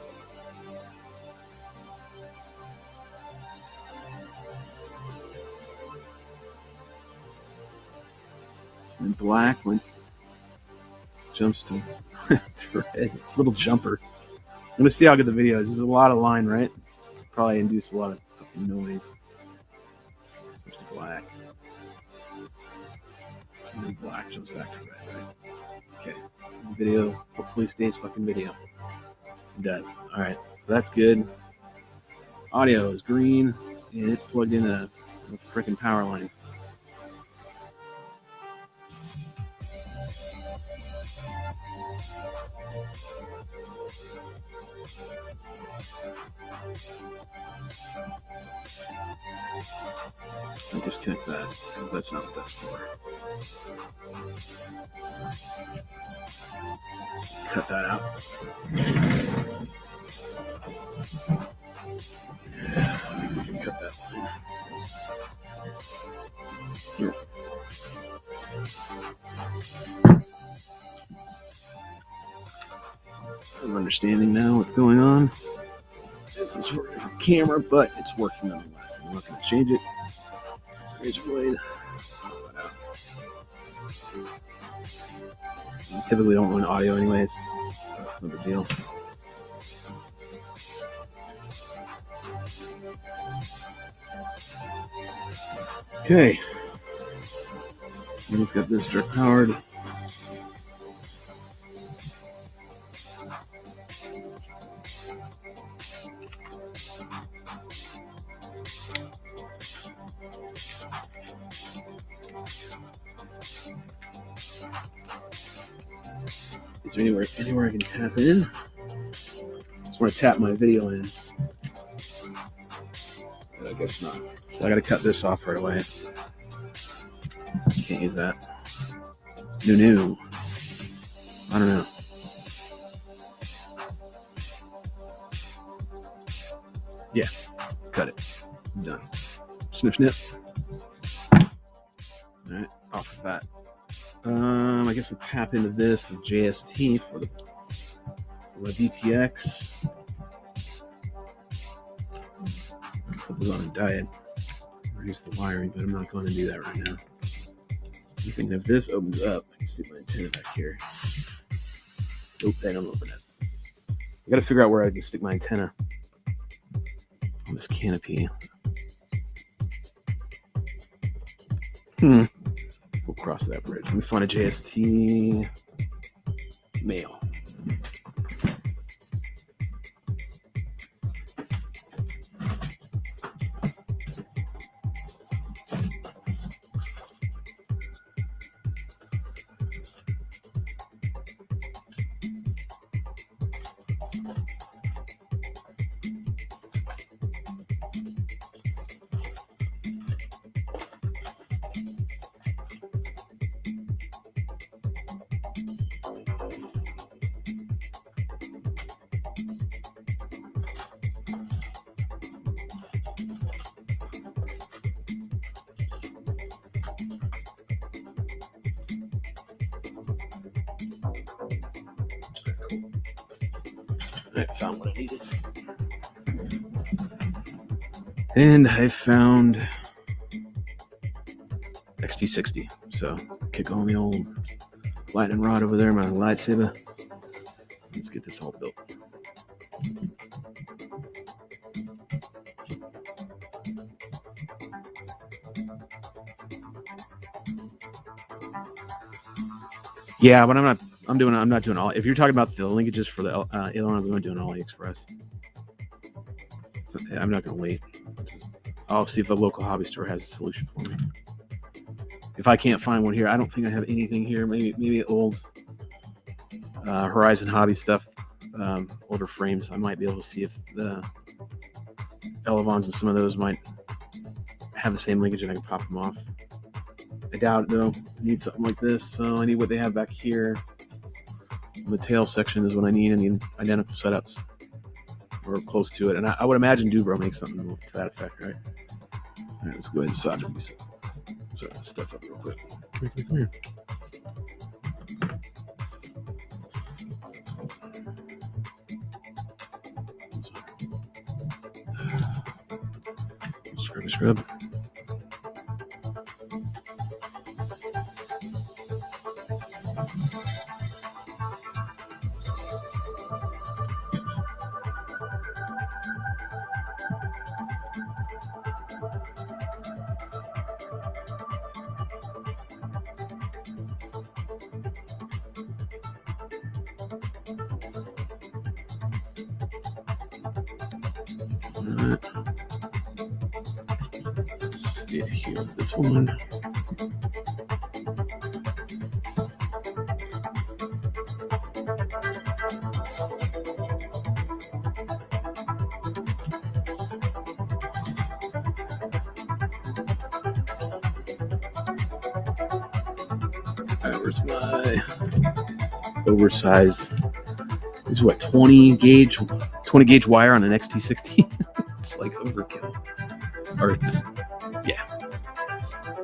And black jumps to, to red. It's a little jumper. I'm going to see how good the video is. This is a lot of line, right? It's probably induced a lot of fucking noise. Switch to black. And then black jumps back to red, right? Okay. The video hopefully stays fucking video. It does. Alright, so that's good. Audio is green, and it's plugged in a freaking power line. I'll disconnect that, because that's not what that's for. Cut that out. Yeah, let's cut that line. Here. I'm understanding now what's going on. This is for camera, but it's working nonetheless. I'm not going to change it. Razor blade. I typically don't run audio anyways, so it's no big deal. Okay. And it's got this direct powered. Is there anywhere I can tap in? Just want to tap my video in. But I guess not. So I got to cut this off right away. Can't use that. No. I don't know. Yeah, cut it. Done. Snip, snip. All right, off of that. I guess I'll tap into this with JST for the DTX. Put this on a diet. Reduce the wiring, but I'm not going to do that right now. You think if this opens up, I can stick my antenna back here. Nope, they don't open it. I got to figure out where I can stick my antenna on this Canopy. We'll cross that bridge. Let me find a JST male. I found what I needed. And I found XT60. So kick on the old lightning rod over there, my lightsaber. Let's get this all built. Yeah, but I'm not doing all. If you're talking about the linkages for the ailerons, I'm doing AliExpress. So, I'm not going to wait. I'll see if a local hobby store has a solution for me. If I can't find one here, I don't think I have anything here. Maybe old Horizon Hobby stuff, older frames. I might be able to see if the Elevons and some of those might have the same linkage and I can pop them off. I doubt it, though. I need something like this, so I need what they have back here. The tail section is what I need. I need identical setups or close to it. And I would imagine Dubro makes something to that effect, right? All right, let's go ahead and solder these stuff up real quick. Come here. Scrub. Let's get here with this one. Alright, where's my oversized? This is what, 20 gauge wire on an XT60. It's like overkill. Or it's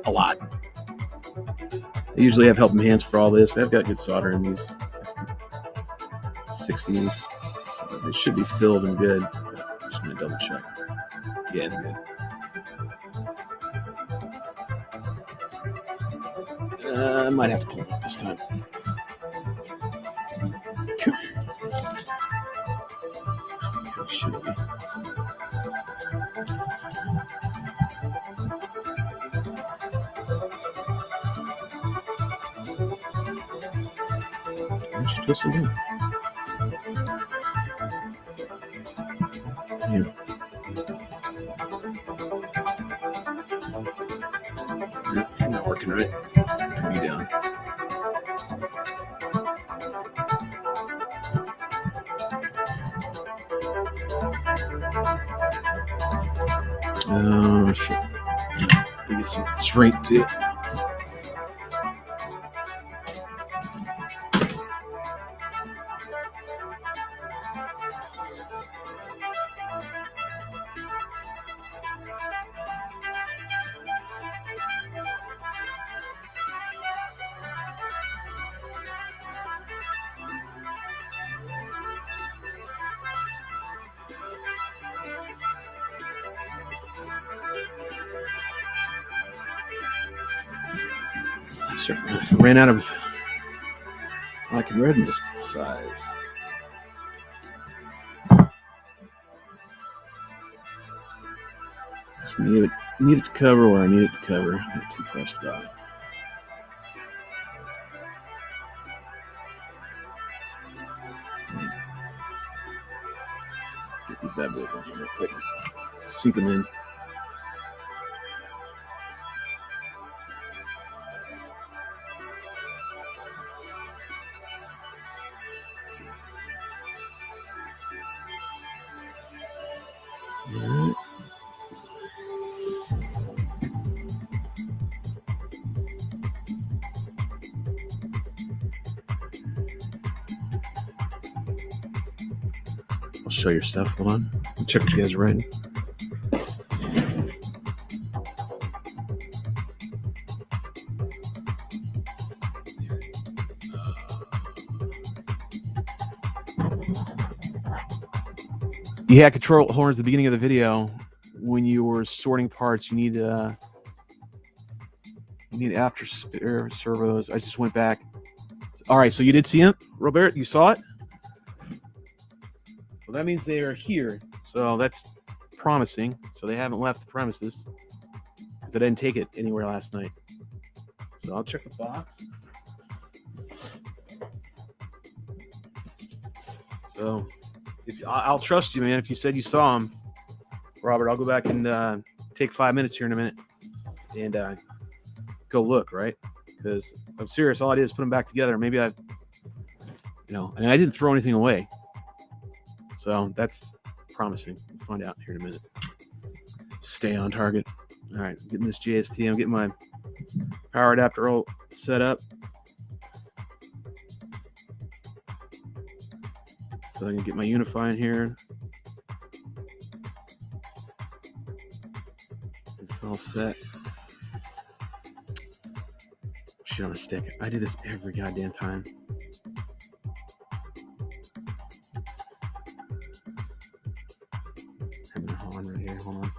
a lot. I usually have helping hands for all this. I've got good solder in these 60s. So they should be filled and good. I'm just going to double check. Yeah, it's good. I might have to pull it up this time. Should be. Twist again. Yeah. Not working right. Turn me down. Oh shit. Get some strength to it. Ran out of black and red in this size. Just need it to cover where I need it to cover. Not too pressed about it. Let's get these bad boys in here real quick. Sink them in. All right. I'll show your stuff. Hold on. I'll check what you guys are writing. You had control horns at the beginning of the video. When you were sorting parts, you need after servos. I just went back. All right, so you did see it, Robert? You saw it? Well, that means they are here. So that's promising. So they haven't left the premises because I didn't take it anywhere last night. So I'll check the box. So I'll trust you, man. If you said you saw him, Robert, I'll go back and take 5 minutes here in a minute and go look, right? Because I'm serious. All I did is put them back together. Maybe and I didn't throw anything away. So that's promising. We'll find out here in a minute. Stay on target. All right, getting this JST. I'm getting my power adapter all set up. So I can get my Unify in here. It's all set. Shit on a stick. I do this every goddamn time. I'm gonna hold on right here. Hold on.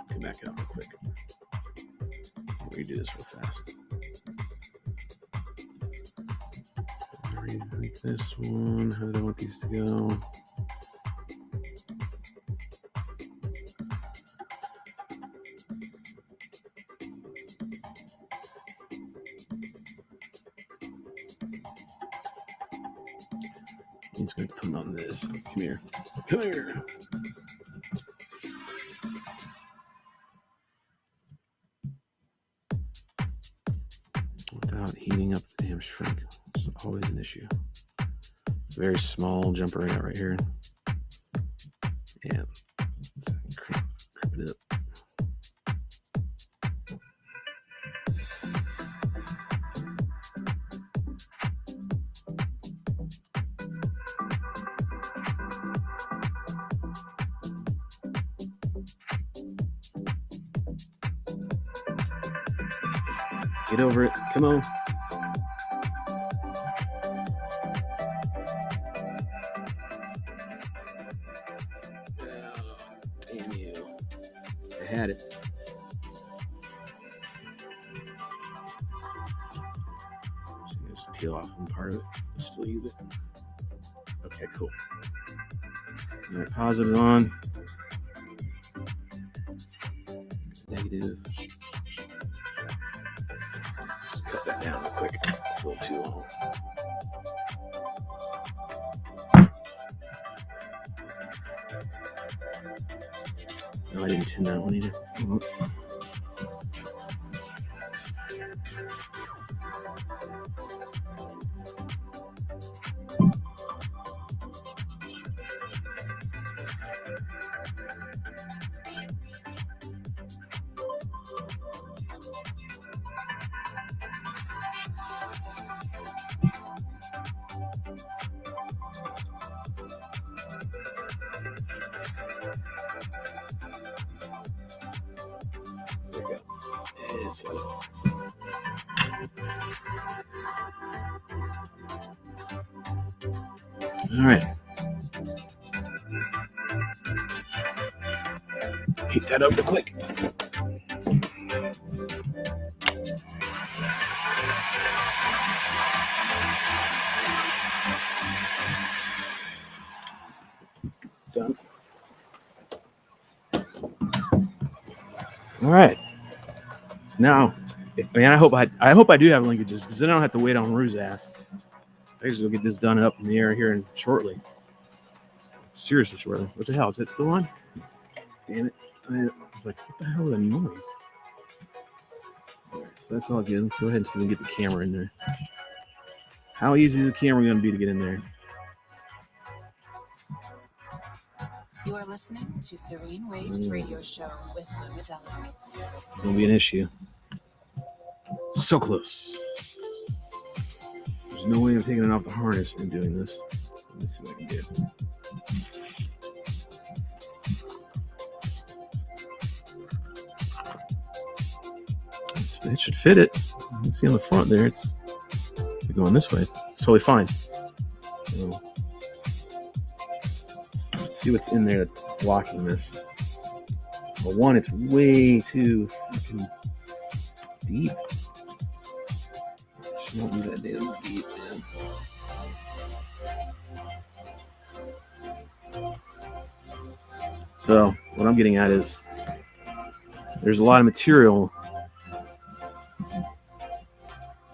Come back up real quick. I'll redo this real fast. Like this one. How do I want these to go? He's going to put on this. Come here. Come here. Without heating up the damn shrink. It's always an issue. Very small jumper right here. Yeah. Let's crip it up. Get over it. Come on. Damn you. I had it. Just peel off one part of it. Still use it. Okay, cool. All right, positive on. Negative. Just cut that down. No, I didn't tin that one either. There we go. It's all right. Heat that up real quick. Done. All right. So now, I hope I do have linkages because then I don't have to wait on Rue's ass. I can just go get this done and up in the air here and shortly. Seriously shortly. What the hell? Is it still on? Damn it. I was like, what the hell is that noise? All right, so that's all good. Let's go ahead and see if we can get the camera in there. How easy is the camera going to be to get in there? You are listening to Serene Waves Radio Show with Lumadelic. Won't be an issue. So close. There's no way of taking it off the harness and doing this. Let me see what I can do. It should fit it. You can see on the front there, it's going this way. It's totally fine. So, see what's in there that's blocking this. Well, one, it's way too fucking deep. Should not be that damn deep, man. So what I'm getting at is there's a lot of material.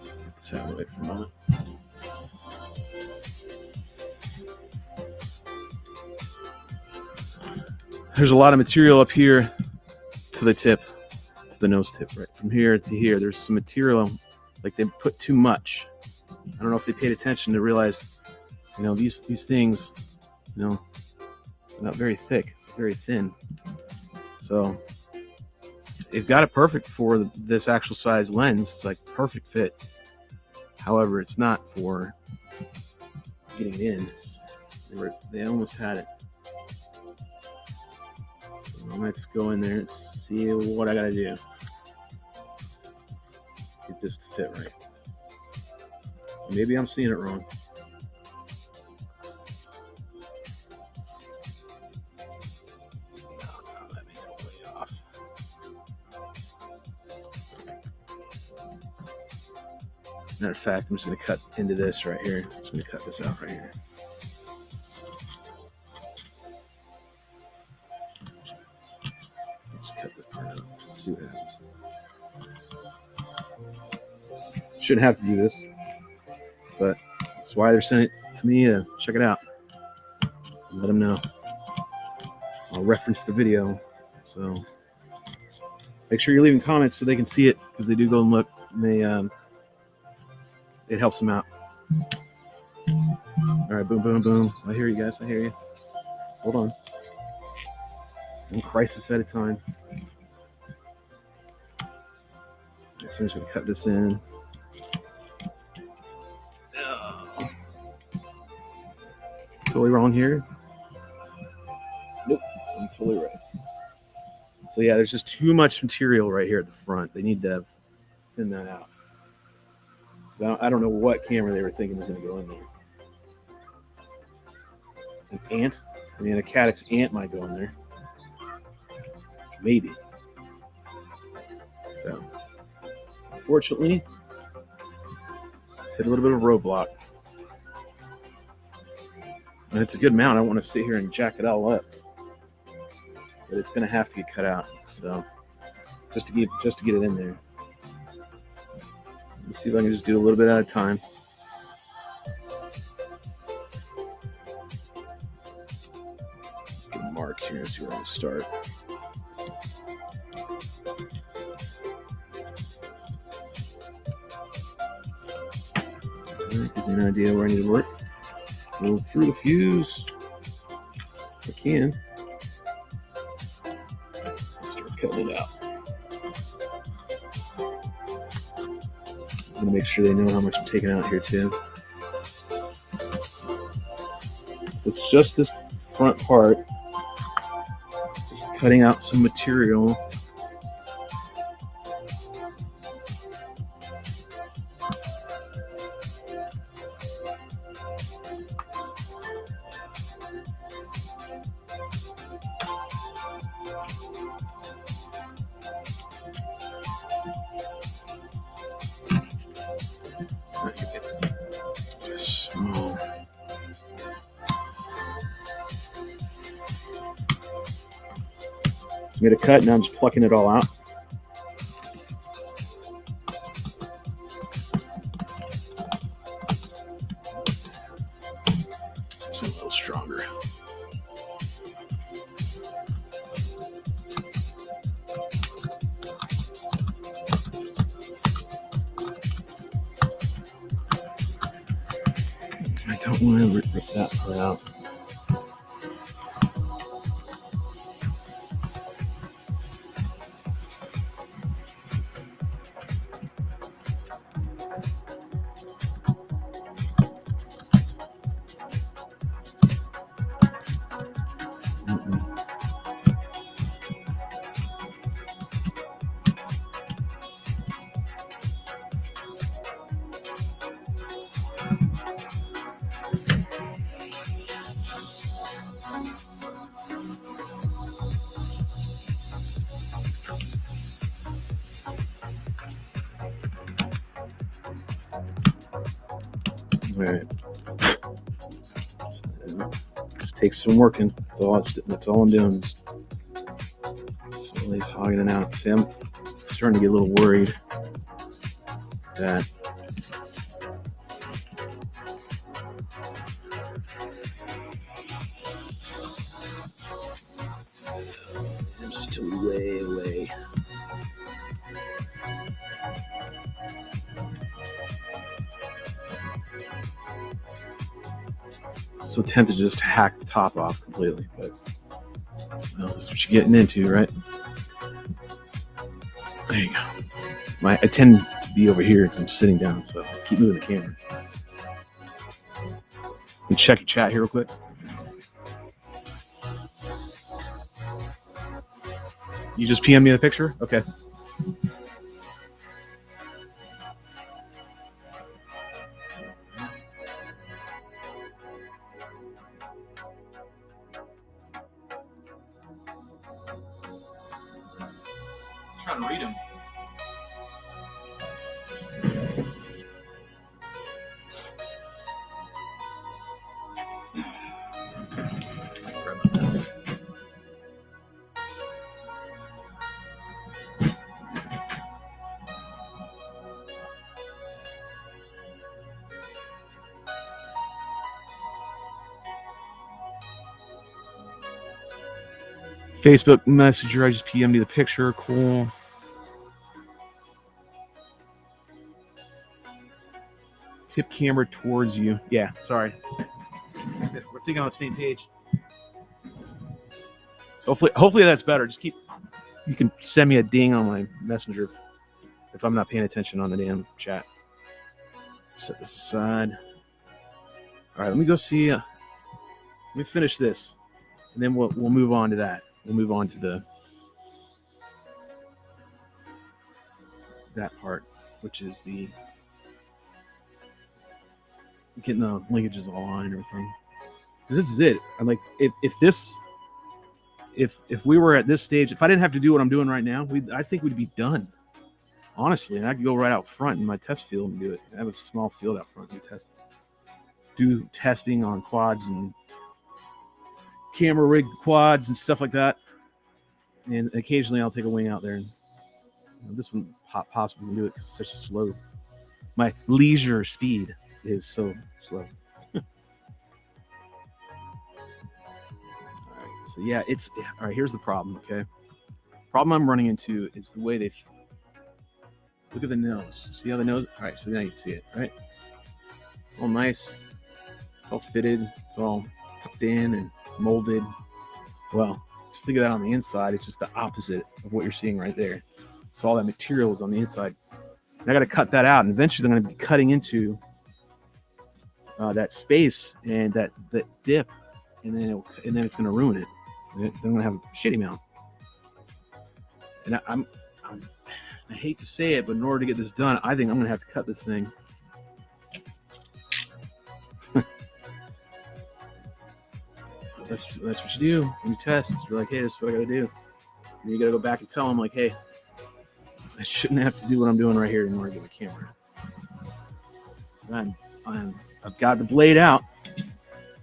Get this out of the way for a moment. There's a lot of material up here to the tip, to the nose tip, right? From here to here, there's some material, like they put too much. I don't know if they paid attention to realize, these things, they're not very thick, very thin. So they've got it perfect for this actual size lens. It's like perfect fit. However, it's not for getting it in. They almost had it. I'm going to have to go in there and see what I got to do. Get this to fit right. Maybe I'm seeing it wrong. No, that made it way off. Matter of fact, I'm just going to cut into this right here. I'm just going to cut this out right here. Cut this part out. Let's see what happens. Shouldn't have to do this, but that's why they're sending it to me to check it out and let them know. I'll reference the video, so make sure you're leaving comments so they can see it because they do go and look. And it helps them out. All right, boom, boom, boom. I hear you guys. I hear you. Hold on. One crisis at a time. So I'm just going to cut this in. Oh. Totally wrong here. Nope, I'm totally right. So yeah, there's just too much material right here at the front. They need to thin that out. So I don't know what camera they were thinking was going to go in there. An ant? I mean, a Caddx ant might go in there. Maybe. So, unfortunately, hit a little bit of a roadblock. And it's a good mount. I want to sit here and jack it all up. But it's going to have to get cut out. So, just to get it in there. So let me see if I can just do a little bit at a time. Get a mark here. See where I start. gives me an idea where I need to work. Go through the fuse if I can. Start cutting it out. I'm gonna make sure they know how much I'm taking out here too. It's just this front part. Just cutting out some material. Made a cut, now I'm just plucking it all out. It's a little stronger. I don't want to rip that part out. All right. Just takes some working. That's all I'm doing. Slowly hogging it out. See, I'm starting to get a little worried that I'm still way away. So tempted to just hack the top off completely, but well, that's what you're getting into, right? There you go. I tend to be over here because I'm sitting down, so I'll keep moving the camera. Let me check your chat here real quick. You just PM me the picture? Okay. Trying to read them. Facebook Messenger, I just PM'd you the picture. Cool. Tip camera towards you. Yeah, sorry. We're thinking on the same page. So hopefully that's better. Just you can send me a ding on my messenger if I'm not paying attention on the damn chat. Set this aside. All right, let me go see. Let me finish this, and then we'll move on to that. We'll move on to that part, which is the getting the linkages all on and everything. Because this is it. I'm like, if we were at this stage, if I didn't have to do what I'm doing right now, I think we'd be done. Honestly, and I could go right out front in my test field and do it. I have a small field out front. Do testing on quads and camera rig quads and stuff like that. And occasionally I'll take a wing out there. And this one possibly do it because it's such a slow. My leisure speed is so slow. All right, so yeah, all right. Here's the problem. Okay, problem I'm running into is the way they look at the nose. See how the nose? All right, so now you can see it, right? It's all nice. It's all fitted. It's all tucked in and molded. Well, just think of that on the inside. It's just the opposite of what you're seeing right there. So all that material is on the inside. And I got to cut that out, and eventually I'm going to be cutting into that space and that dip, and then it's going to ruin it. Then I'm going to have a shitty mount. And I hate to say it, but in order to get this done, I think I'm going to have to cut this thing. That's what you do when you test. You're like, hey, this is what I got to do. And you got to go back and tell them, like, hey, I shouldn't have to do what I'm doing right here in order to get the camera. I've got the blade out,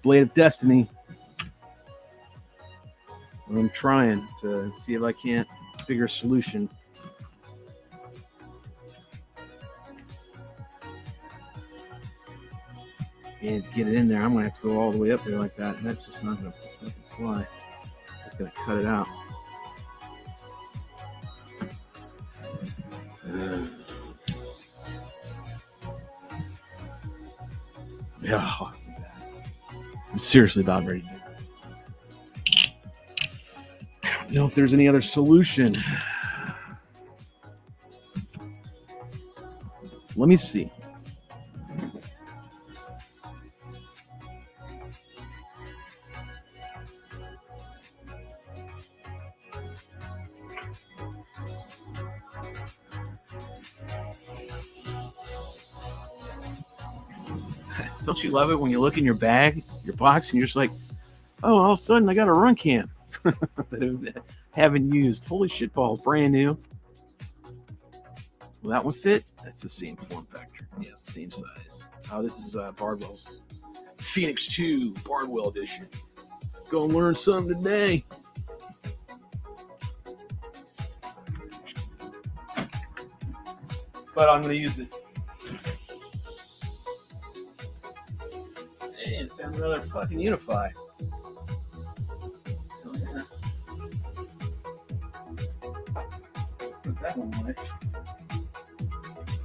blade of destiny. I'm trying to see if I can't figure a solution. And to get it in there, I'm going to have to go all the way up there like that. And that's just not going to fly. I'm just going to cut it out. Yeah, I'm seriously about ready to do it. I don't know if there's any other solution. Let me see. Don't you love it when you look in your bag, your box, and you're just like, oh, all of a sudden I got a run cam that I haven't used. Holy shit balls, brand new. Will that one fit? That's the same form factor. Yeah, the same size. Oh, this is Bardwell's Phoenix 2 Bardwell edition. Go and learn something today. But I'm going to use it. And found another fucking Unify. Oh, yeah. Put that one away.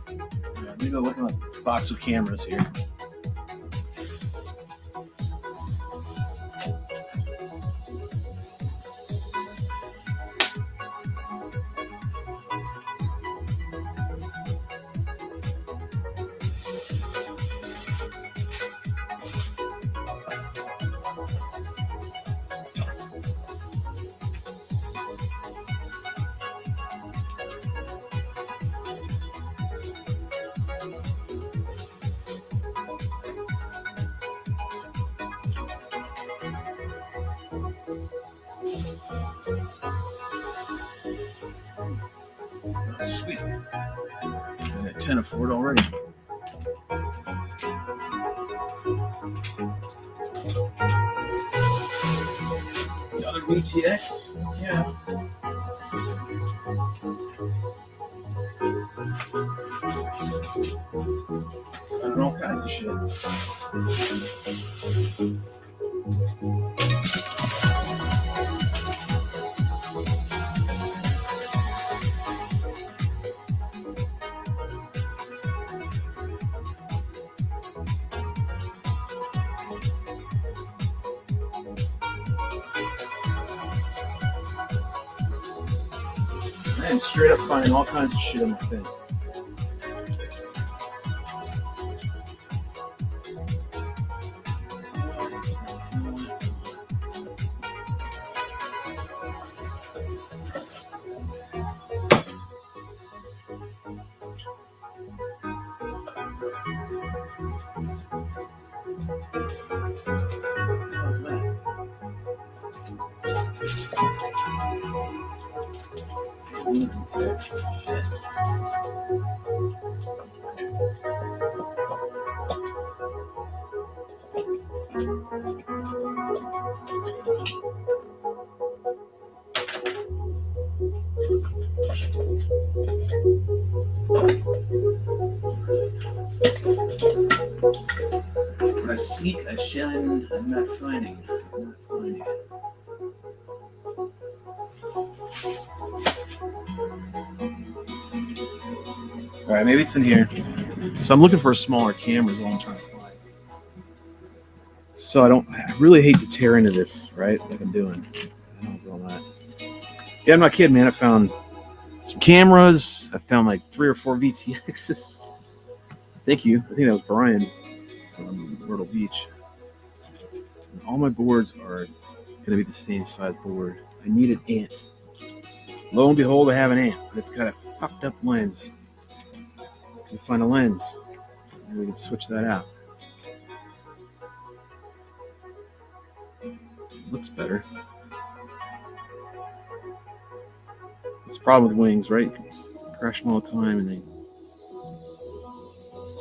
Yeah, let me go look at my box of cameras here. Sweet. I got 10 of it already. Another BTX? Yeah. And all kinds of shit. I am straight up finding all kinds of shit in my thing. How's that? What I seek, I shine. I'm not finding. I'm not finding it. All right, maybe it's in here. So I'm looking for a smaller camera is all I'm trying to find. so I really hate to tear into this, right? Like I'm doing. All that. Yeah, I'm not kidding, man. I found some cameras. I found like 3 or 4 VTXs. Thank you. I think that was Brian from Myrtle Beach. And all my boards are going to be the same size board. I need an ant. Lo and behold, I have an ant, but it's got a fucked up lens. Can you find a lens? Maybe we can switch that out. Looks better. It's a problem with wings, right? You crash them all the time and they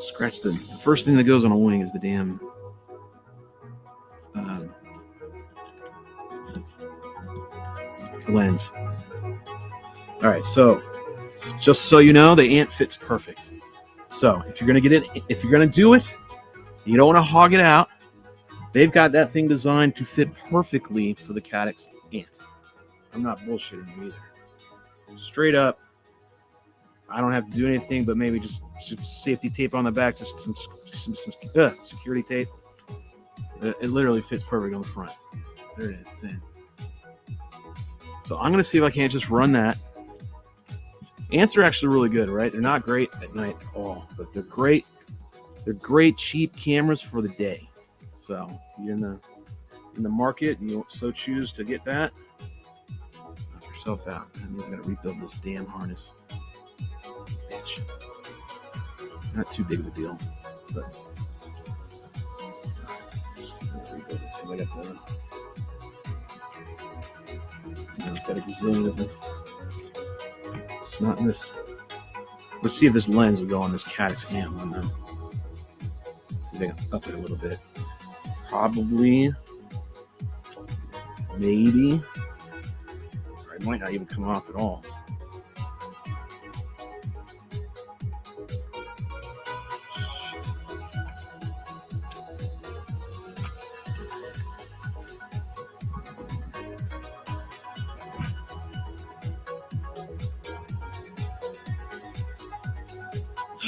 scratch the first thing that goes on a wing is the damn lens. All right, so just so you know, the ant fits perfect. So if you're gonna get it, if you're gonna do it, you don't want to hog it out. They've got that thing designed to fit perfectly for the Caddx ant. I'm not bullshitting you either. Straight up, I don't have to do anything but maybe just some safety tape on the back, just some security tape. It literally fits perfect on the front. There it is, thin. So I'm gonna see if I can't just run that. Ants are actually really good, right? They're not great at night at all, but they're great. They're great cheap cameras for the day. So if you're in the market and you so choose to get that, knock yourself out. That means I gotta rebuild this damn harness. Bitch. Not too big of a deal, but rebuild it. So I got the I've got a gazillion of them. It's not in this. Let's see if this lens will go on this Caddx amp. See if I can up it a little bit. Probably. Maybe. Or it might not even come off at all.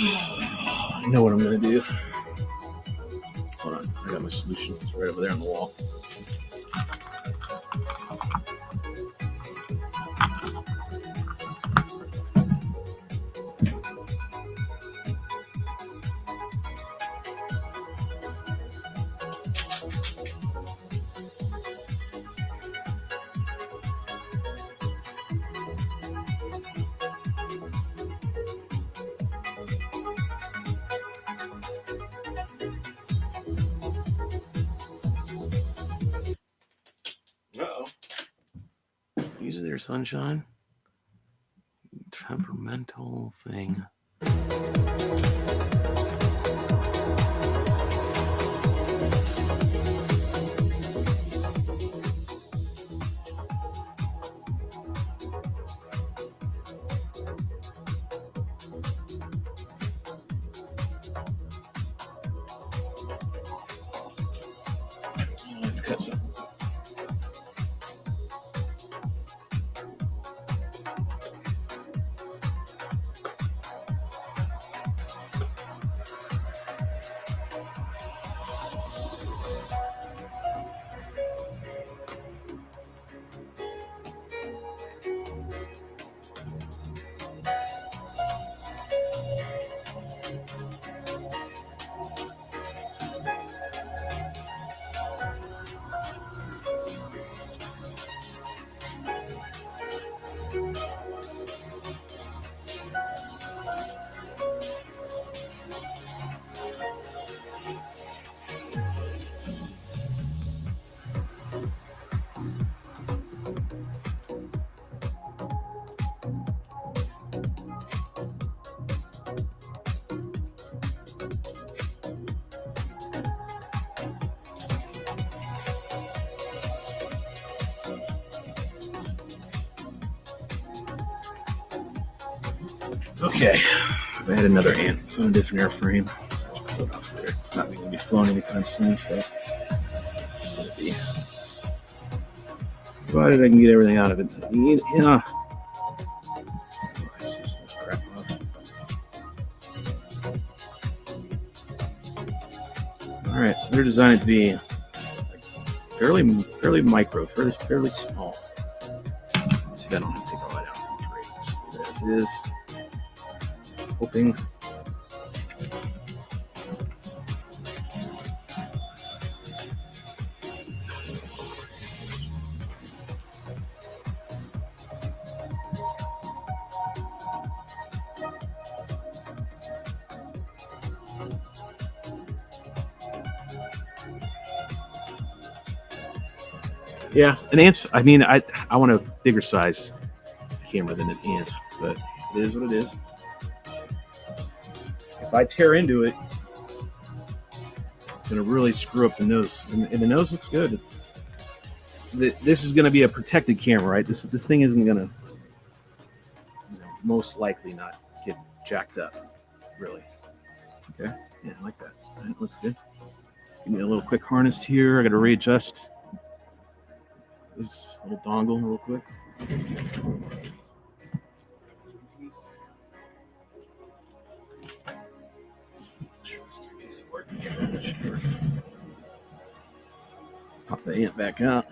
I know what I'm going to do. Hold on, I got my solution. It's right over there on the wall. Uh-oh. Easy there, sunshine. Temperamental thing. Let's cut some. Okay, I had another ant. It's on a different airframe. It's not going to be flown anytime soon, so it'll be. Provided I can get everything out of it. Yeah. This crap off. All right, so they're designed to be fairly micro, fairly small. Let's see if I don't have to take all that out. As it is. Hoping. Yeah, an ant. I mean, I want a bigger size camera than an ant, but it is what it is. If I tear into it, it's gonna really screw up the nose. And the nose looks good. This is gonna be a protected camera, right? This thing isn't gonna, most likely not get jacked up, really. Okay, yeah, I like that. That looks good. Give me a little quick harness here. I got to readjust this little dongle real quick. Pop the ant back out.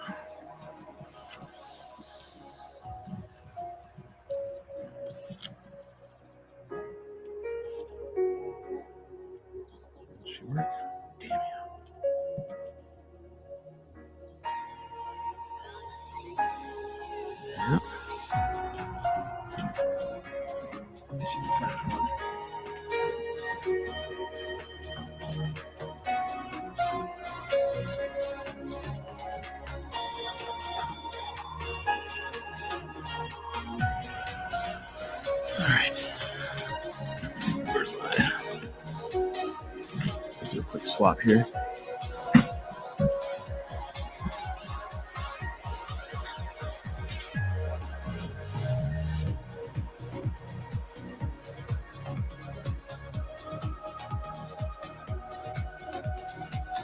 Should work. Damn it. Yep. Let me see if I find one. All right. Where's mine? Let's do a quick swap here.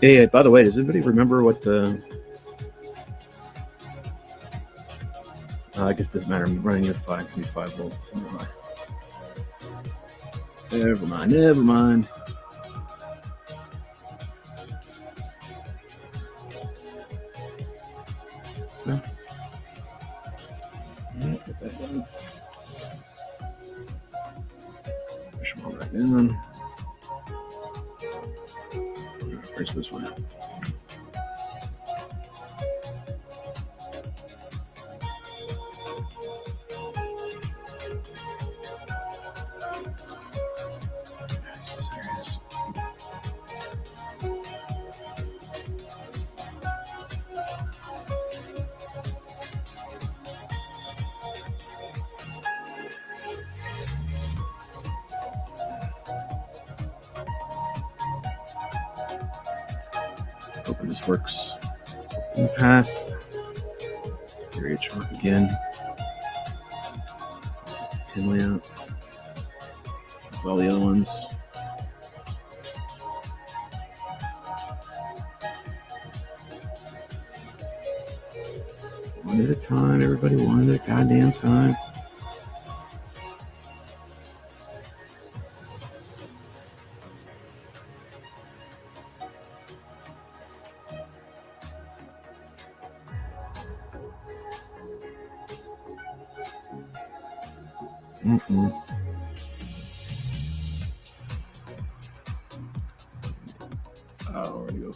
Hey, by the way, does anybody remember what the... I guess it doesn't matter. I'm running at 5. It's going to be 5 volts. Never mind. Yeah. Put that down. Push them all back down. Where's this one? Serious. Hoping this works. In the past. Here it's work again. Pin layout. That's all the other ones. One at a time, everybody. One at a goddamn time. Oh, where to go?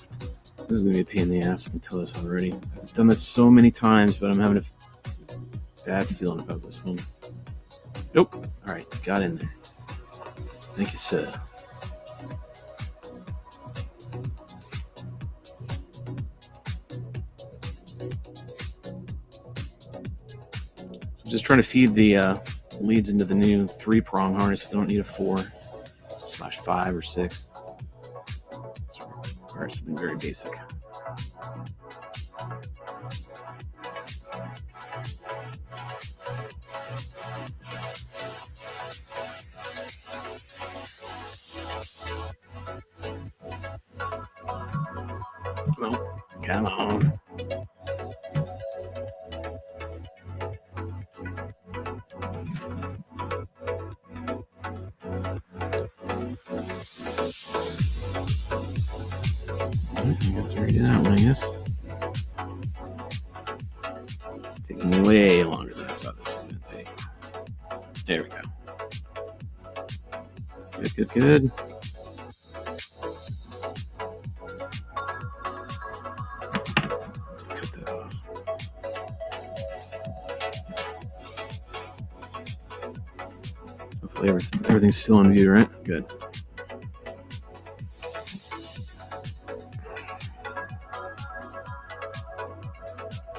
This is gonna be a pain in the ass. I can tell this already. I've done this so many times, but I'm having a bad feeling about this one. Nope. All right, got in there. Thank you, sir. I'm just trying to feed the leads into the new 3-prong harness. I don't need a 4/5 or 6. Or something very basic. Well, come on. I got to redo that one, I guess. way longer than I thought this was going to take. There we go. Good. Cut that off. Hopefully everything's still on view, right? Good.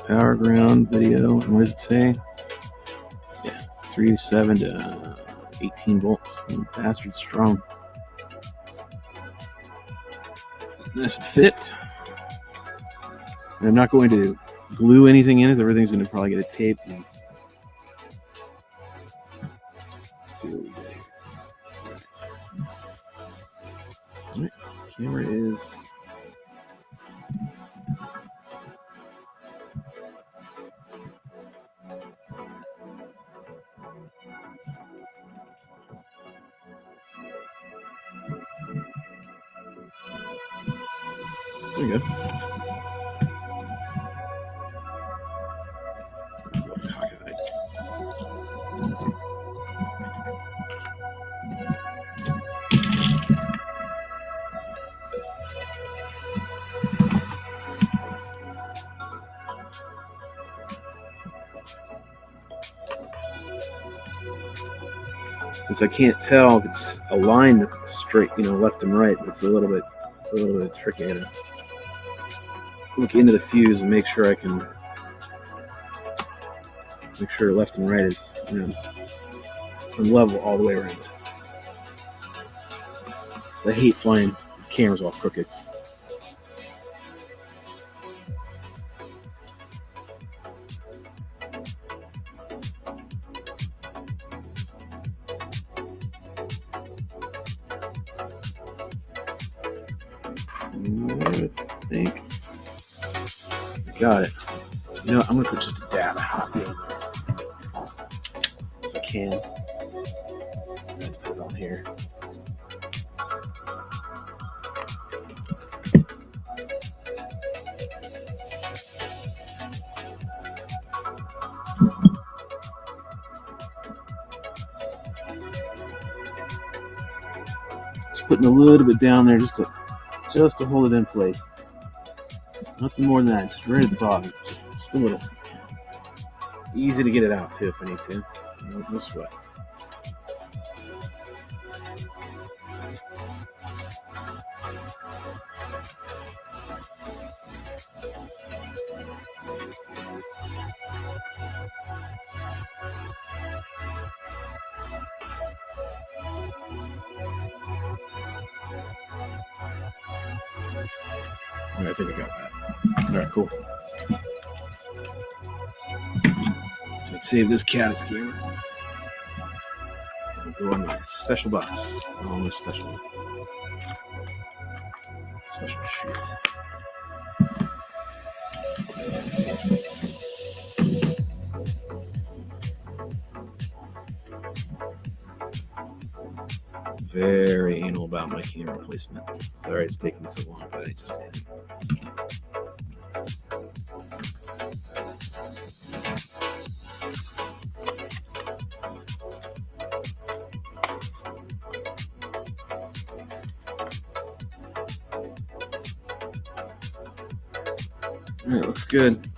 Power ground video. What does it say? Yeah, 3.7 to 18 volts. The bastard's strong. This would fit. And I'm not going to glue anything in it. Everything's going to probably get a tape. And see what we get here. All right. Camera is. There we go. It's a little cockeyed. Since I can't tell if it's aligned straight, left and right, it's a little bit tricky. I gotta look into the fuse and make sure I can make sure left and right is level all the way around. I hate flying cameras all crooked. I think I got it. I'm gonna put just a dab of hot in there if I can. Put it on here. Just putting a little bit down there just to hold it in place. Nothing more than that. Just right at the bottom. Just a little. Easy to get it out too if I need to. No sweat. All right, I think I got that. All right, cool. So let's save this cat camera. And go on my special box. On my special shit. Very anal about my camera placement. Sorry it's taking so long, but I just did. All right, looks good.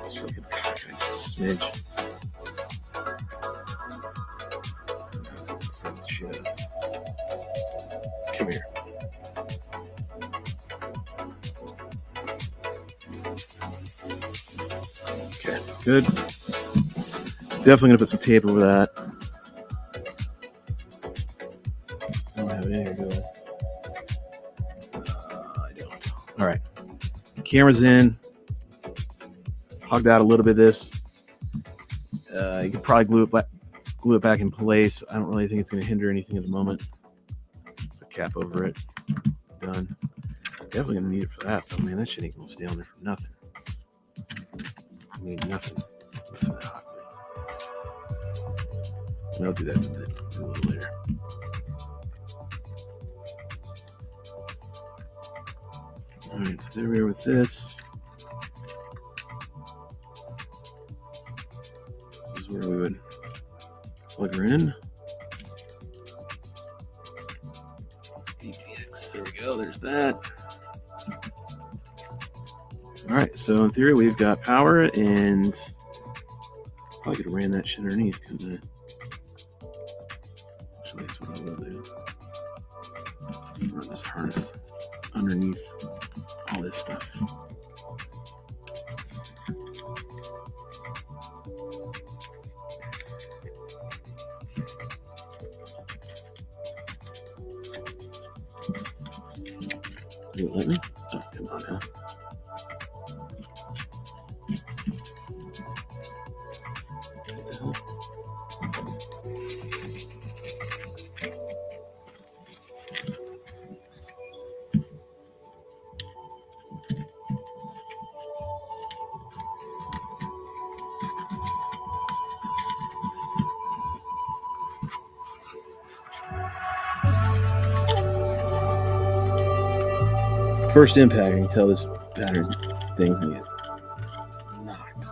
Let's look at the smidge. Come here. Okay, good. Definitely gonna put some tape over that. I don't have it in here, do I? I don't. All right. Camera's in. Hogged out a little bit of this. You could probably glue it back in place. I don't really think it's going to hinder anything at the moment. Put a cap over it. Done. Definitely going to need it for that, though. Man, that shit ain't going to stay on there for nothing. I mean, nothing. I'll do that a little later. All right, so there we are with this. is where we would plug her in. ATX, there we go, there's that. All right, so in theory, we've got power, and probably could have ran that shit underneath, couldn't I? Actually, that's what I will do. Run this harness underneath all this stuff. Do it let me? Oh, come on now. What the hell? First impact, you can tell this battery thing's gonna get knocked.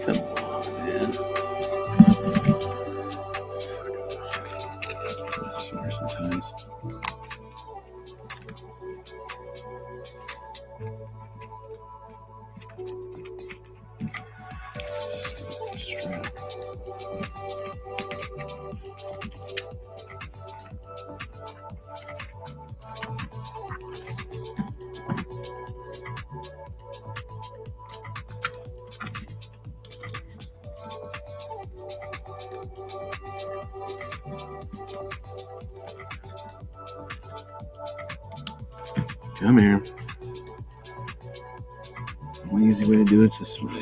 Come on, man. This is worse sometimes. Stupid strap. Come here. One easy way to do it's this way.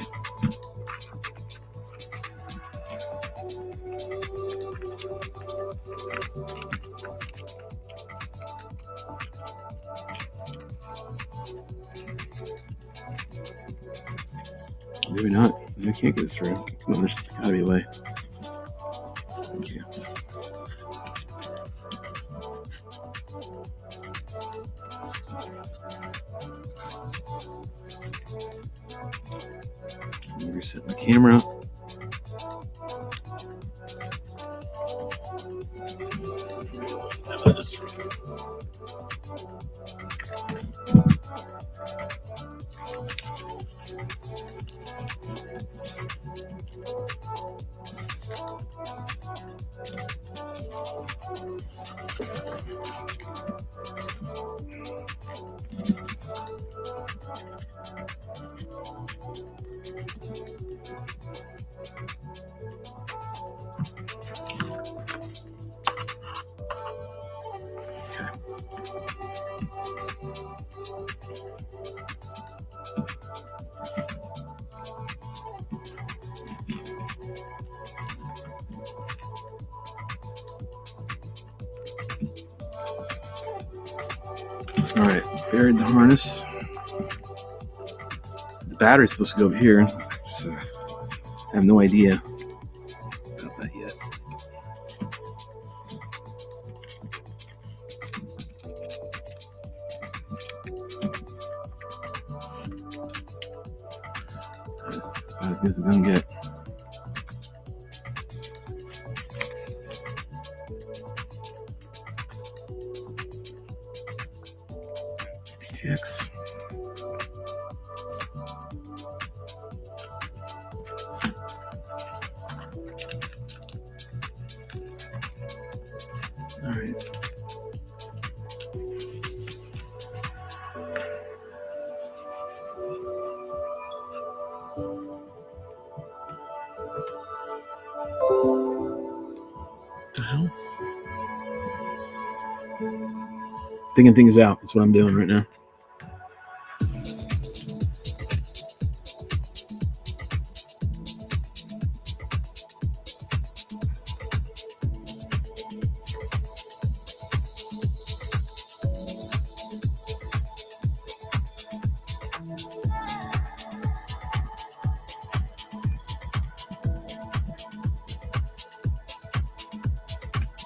Maybe not. I can't get it through. Come on, there's gotta be a way. Thank you. Reset the camera. That was. All right, buried the harness. The battery's supposed to go over here. So I have no idea about that yet. About as good as it's gonna get. PTX. All right. What the hell? Thinking things out. That's what I'm doing right now.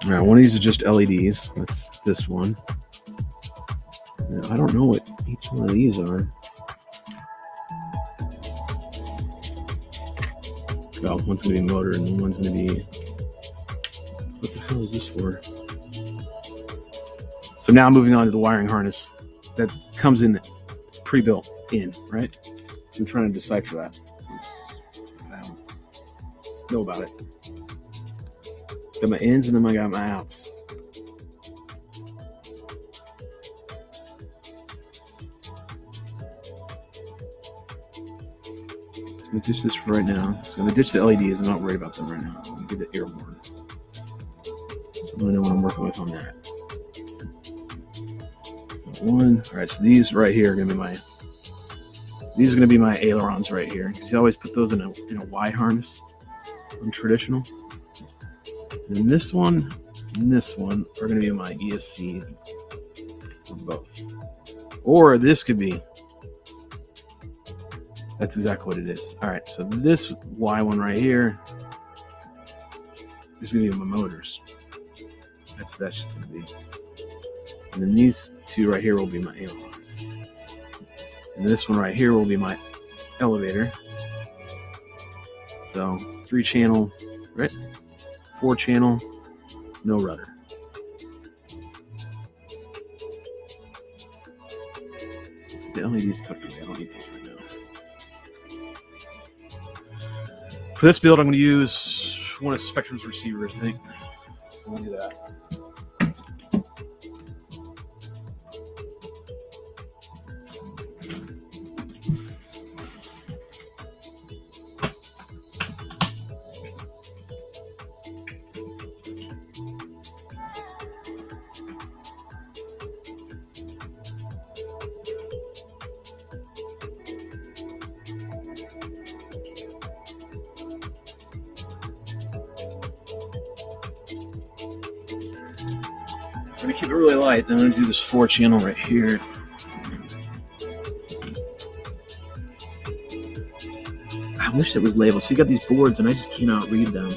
All right, one of these is just LEDs. That's this one. I don't know what each one of these are. Oh, one's gonna be motor and then one's gonna be, what the hell is this for? So now moving on to the wiring harness that comes in pre-built in, right? So I'm trying to decipher that. I don't know about it. Got my ins and then I got my outs. I'm gonna ditch this for right now. So I'm gonna ditch the LEDs. I'm not worried about them right now. I'm gonna get the airborne. So I know what I'm working with on that. One. All right. So these right here are gonna be my. These are gonna be my ailerons right here. You always put those in a Y harness on traditional. And this one and this one are gonna be my ESC for both. Or this could be. That's exactly what it is. All right, so this Y one right here is going to be my motors. That's what that's just going to be. And then these two right here will be my ailerons. And this one right here will be my elevator. So 3-channel, right? 4-channel, no rudder. The LEDs tucked away. I don't need those right now. For this build, I'm going to use one of Spectrum's receivers, I think. So I'm going to do that. I'm going to keep it really light, then I'm going to do this 4-channel right here. I wish it was labeled. So you got these boards and I just cannot read them.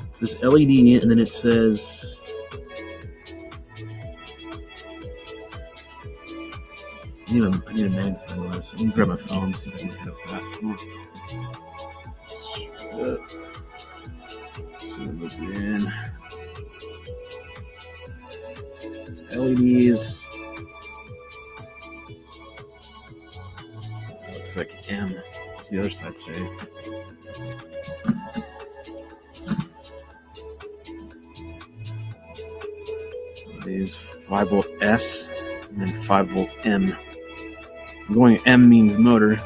It's this LED and then it says... I need a magnifying glass. Let me grab my phone and see if I can look it up that. So look in. These LEDs. Looks like M. What's the other side say? These 5-volt S and then 5-volt M. Going M means motor.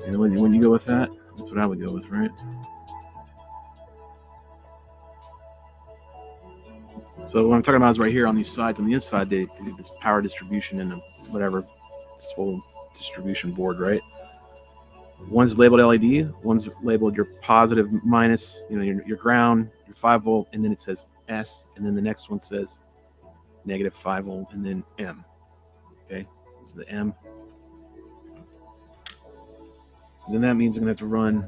And when you go with that, that's what I would go with, right? So what I'm talking about is right here on these sides. On the inside, they do this power distribution and whatever, this whole distribution board, right? One's labeled LEDs, one's labeled your positive, minus, your ground, your 5-volt, and then it says S, and then the next one says negative 5-volt, and then M. Okay. This is the M. And then that means I'm going to have to run, I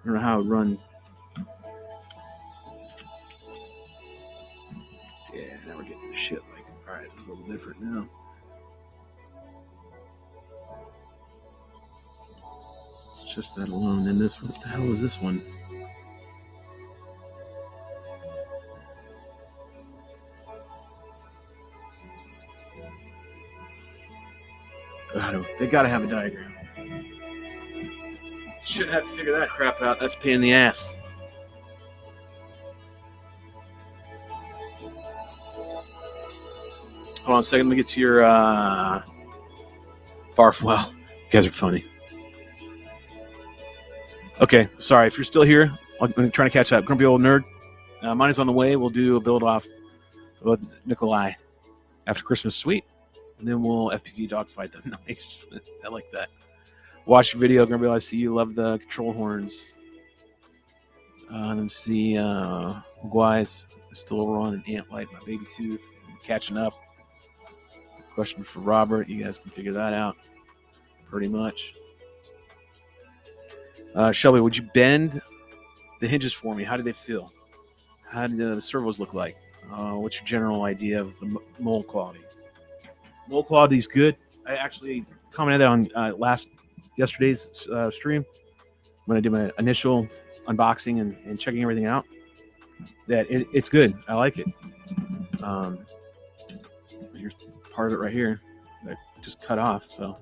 don't know how I would run. Yeah, now we're getting shit like, all right, it's a little different now. It's just that alone. And this, what the hell is this one? They gotta have a diagram. Shouldn't have to figure that crap out. That's a pain in the ass. Hold on a second. Let me get to your barf. Wow, you guys are funny. Okay, sorry if you're still here. I'm trying to catch up. Grumpy old nerd. Mine is on the way. We'll do a build off with Nikolai after Christmas. Sweet. And then we'll FPV dogfight them. Nice. I like that. Watch your video. Grumpy, I see you. Love the control horns. And then see Guys still over on an ant light. My baby tooth. I'm catching up. Question for Robert. You guys can figure that out. Pretty much. Shelby, would you bend the hinges for me? How do they feel? How do the servos look like? What's your general idea of the mold quality? Mold quality is good. I actually commented on yesterday's stream when I did my initial unboxing and checking everything out. That it's good. I like it. Here's part of it right here that I just cut off. So,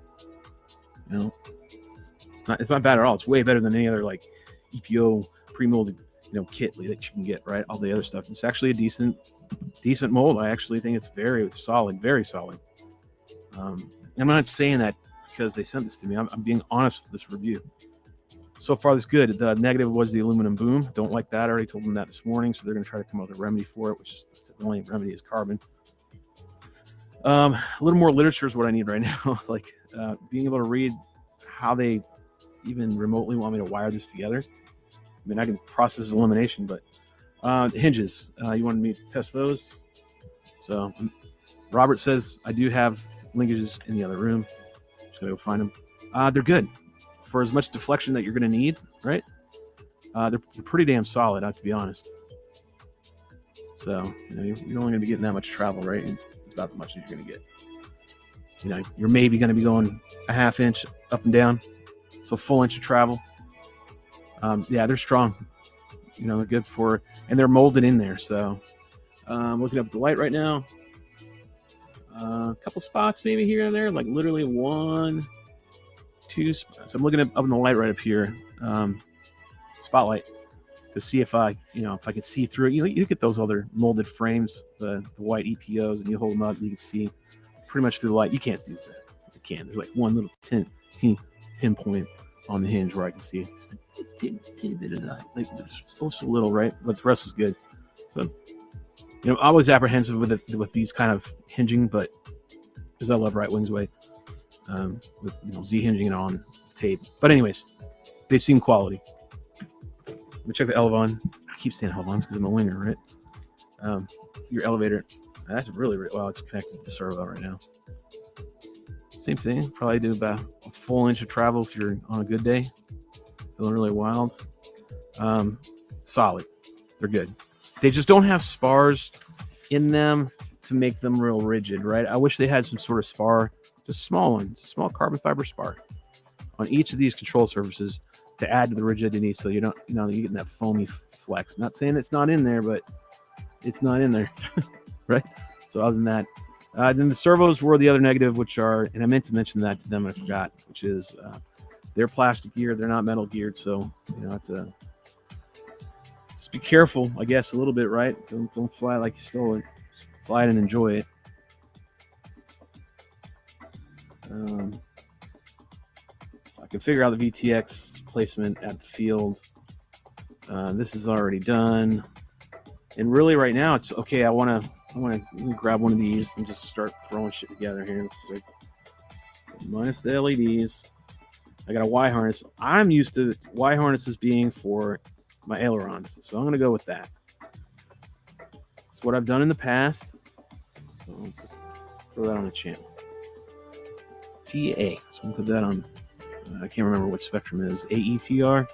it's not bad at all. It's way better than any other like EPO pre-molded kit that you can get. Right, all the other stuff. It's actually a decent mold. I actually think it's very solid. I'm not saying that because they sent this to me. I'm being honest with this review. So far, this good. The negative was the aluminum boom. Don't like that. I already told them that this morning, so they're going to try to come up with a remedy for it, which is the only remedy is carbon. A little more literature is what I need right now, like being able to read how they even remotely want me to wire this together. I mean, I can process elimination, but hinges. You wanted me to test those. So Robert says I do have linkages in the other room. Just gotta go find them. They're good for as much deflection that you're gonna need, right? They're pretty damn solid, to be honest. So you're only gonna be getting that much travel, right? It's about as much as you're gonna get. You're maybe gonna be going a half inch up and down, so full inch of travel. Yeah, they're strong. They're good for, and they're molded in there. So looking up at the light right now. A couple spots maybe here and there, like literally 1, 2 spots. I'm looking up in the light right up here, spotlight, to see if I can see through it. You get those other molded frames, the white EPOs, and you hold them up, and you can see pretty much through the light. You can't see that. You can. There's like one little teeny pinpoint on the hinge where I can see just a teeny bit of light. Like so little, right? But the rest is good. So. I'm always apprehensive with these kind of hinging, but because I love Right Wing's way, with Z hinging it on tape. But anyways, they seem quality. Let me check the Elevon. I keep saying Elevons because I'm a winger, right? Your elevator. That's really well. It's connected to the servo right now. Same thing. Probably do about a full inch of travel if you're on a good day. Feeling really wild. Solid. They're good. They just don't have spars in them to make them real rigid, right? I wish they had some sort of spar, just small one, small carbon fiber spar on each of these control surfaces to add to the rigidity, so you're getting that foamy flex. Not saying it's not in there, but it's not in there, right? So other than that, then the servos were the other negative, which are, and I meant to mention that to them, I forgot, which is they're plastic geared, they're not metal geared, so it's a. Just be careful, I guess, a little bit, right? Don't fly like you stole it. Just fly it and enjoy it. I can figure out the VTX placement at the field. This is already done, and really, right now, it's okay. I want to grab one of these and just start throwing shit together here. This is like minus the LEDs. I got a Y harness. I'm used to Y harnesses being for my ailerons, so I'm going to go with that. It's what I've done in the past. So let's just throw that on the channel. TA. So I'm going to put that on. I can't remember what spectrum it is. AETR? Or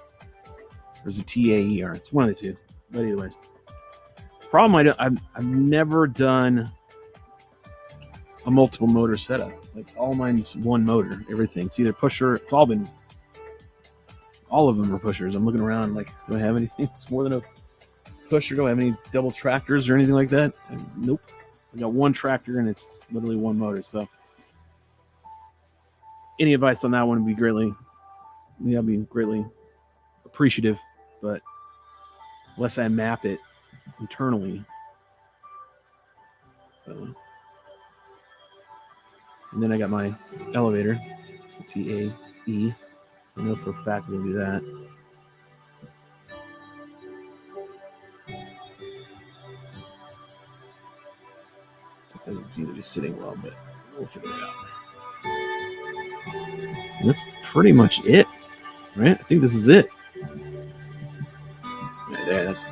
is it TAER? It's one of the two. But anyways. Problem, I've never done a multiple motor setup. Like all mine's one motor. Everything. It's either pusher. It's all been. All of them are pushers. I'm looking around like, do I have anything that's more than a pusher? Do I have any double tractors or anything like that? Nope. I got one tractor and it's literally one motor. So any advice on that one would be greatly appreciative. But unless I map it internally. So, and then I got my elevator. So TAE. I know for a fact we'll do that. It doesn't seem to be sitting well, but we'll figure it out. And that's pretty much it, right? I think this is it. Right there, that's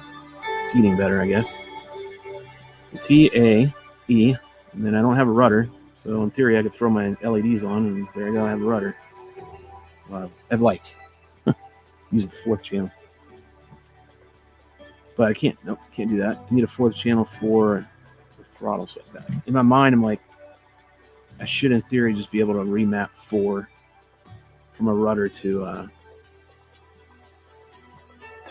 seating better, I guess. So TAE, and then I don't have a rudder, so in theory I could throw my LEDs on, and there I go, I have a rudder. I have lights. use the 4th channel. But I can't. Nope, can't do that. I need a 4th channel for the throttles like that. In my mind, I'm like, I should, in theory, just be able to remap 4 from a rudder to an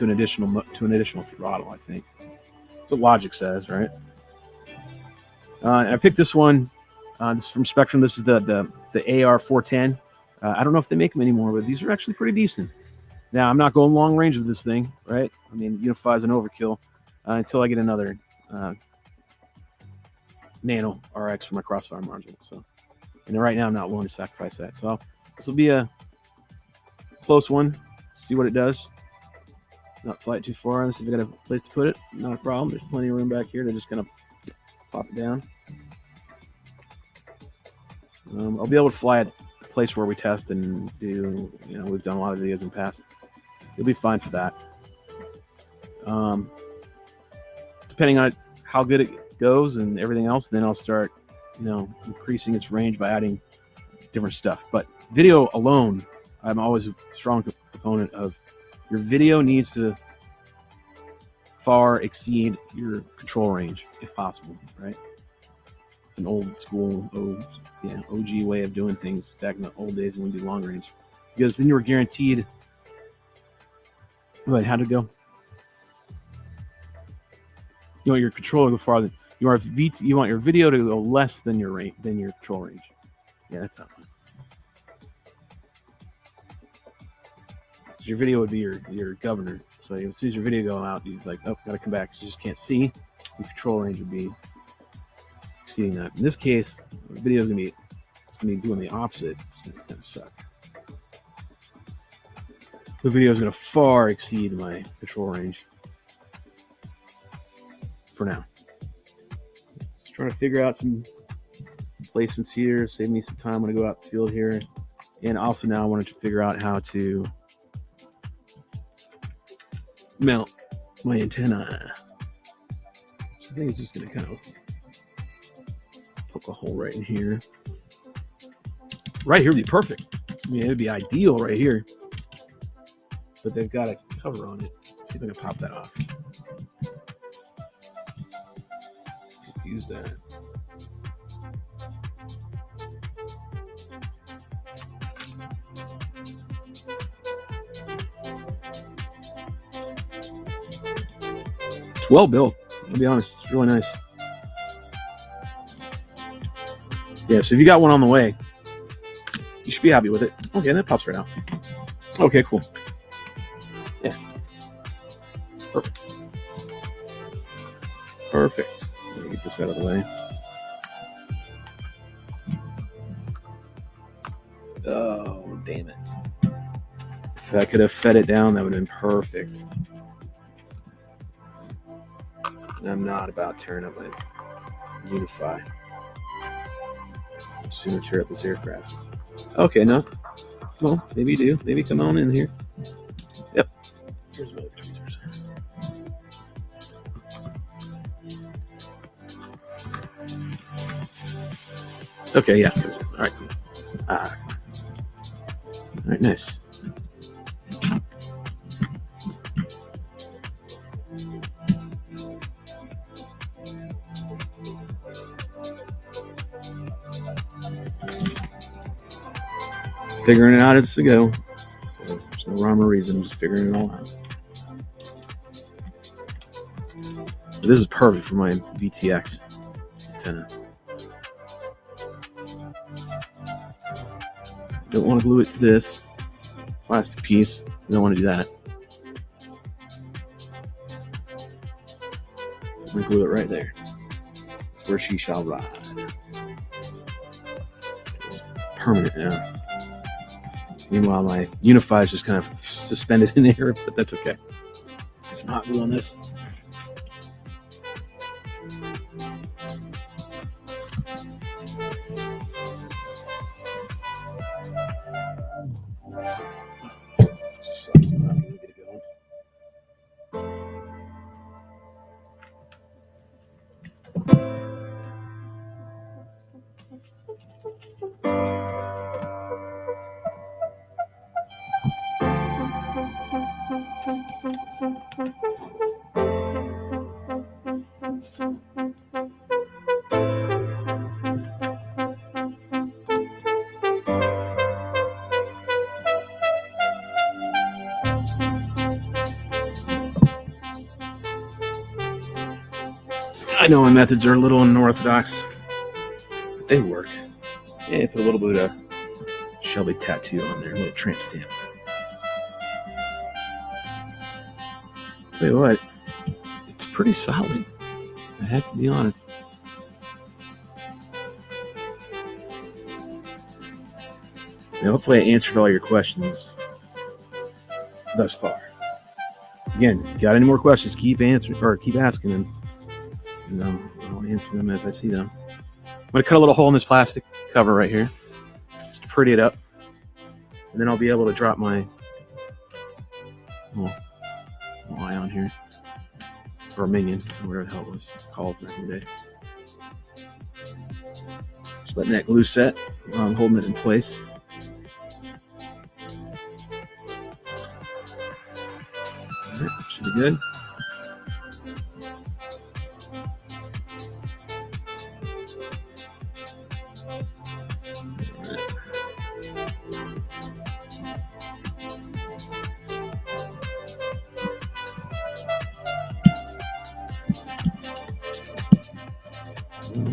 additional throttle. I think that's what logic says, right? I picked this one. This is from Spectrum. This is the AR410. I don't know if they make them anymore, but these are actually pretty decent. Now, I'm not going long range with this thing, right? I mean, Unify is an overkill until I get another Nano RX for my Crossfire module. So, and right now I'm not willing to sacrifice that. So this will be a close one. See what it does. Not fly it too far. Let's see if I got a place to put it. Not a problem. There's plenty of room back here to just kind of pop it down. I'll be able to fly at the place where we test and do, we've done a lot of videos in the past. You'll be fine for that. Depending on how good it goes and everything else, then I'll start, increasing its range by adding different stuff. But video alone, I'm always a strong proponent of your video needs to far exceed your control range, if possible, right? It's an old school, OG way of doing things back in the old days when we did long range. Because then you were guaranteed. Wait, how'd it go? You want your controller to go farther. You want your video to go less than your control range. Yeah, that's not fun. Your video would be your governor. So as soon as your video going out, you're like, oh, gotta come back. So you just can't see. Your control range would be exceeding that. In this case, the video is gonna be doing the opposite. It's gonna kind of suck. The video is gonna far exceed my control range. For now. Just trying to figure out some placements here, save me some time when I go out the field here. And also now I wanted to figure out how to mount my antenna. So I think it's just going to kind of poke a hole right in here. Right here would be perfect. I mean, it would be ideal right here. But they've got a cover on it. See if I can pop that off. Use that. It's well built. I'll be honest, it's really nice. Yeah, so if you got one on the way, you should be happy with it. Okay, and that pops right out. Okay, cool. Yeah. Perfect. Perfect. Let me get this out of the way. Oh, damn it. If I could have fed it down, that would have been perfect. And I'm not about tearing up my Unify. I'd sooner tear up this aircraft. Okay, no. Well, maybe you do. Maybe come on in here. Yep. Here's my other tweezers. Okay, yeah. All right, cool. All right, nice. Figuring it out as I go. So there's no rhyme or reason. I'm just figuring it all out. But this is perfect for my VTX antenna. Don't want to glue it to this plastic piece. You don't want to do that. So I'm going to glue it right there. That's where she shall ride. It's permanent now. Meanwhile, my Unify is just kind of suspended in the air, but that's okay. Get some hot glue on this. I know my methods are a little unorthodox, but they work. Yeah, put a little bit of Shelby tattoo on there, a little tramp stamp. Tell you what, it's pretty solid. I have to be honest. Now, hopefully I answered all your questions thus far. Again, if you got any more questions, keep answering or keep asking them. And I'll answer them as I see them. I'm going to cut a little hole in this plastic cover right here just to pretty it up. And then I'll be able to drop my little eye on here. Or minion, or whatever the hell it was called back in the day. Just letting that glue set while I'm holding it in place. Alright, should be good.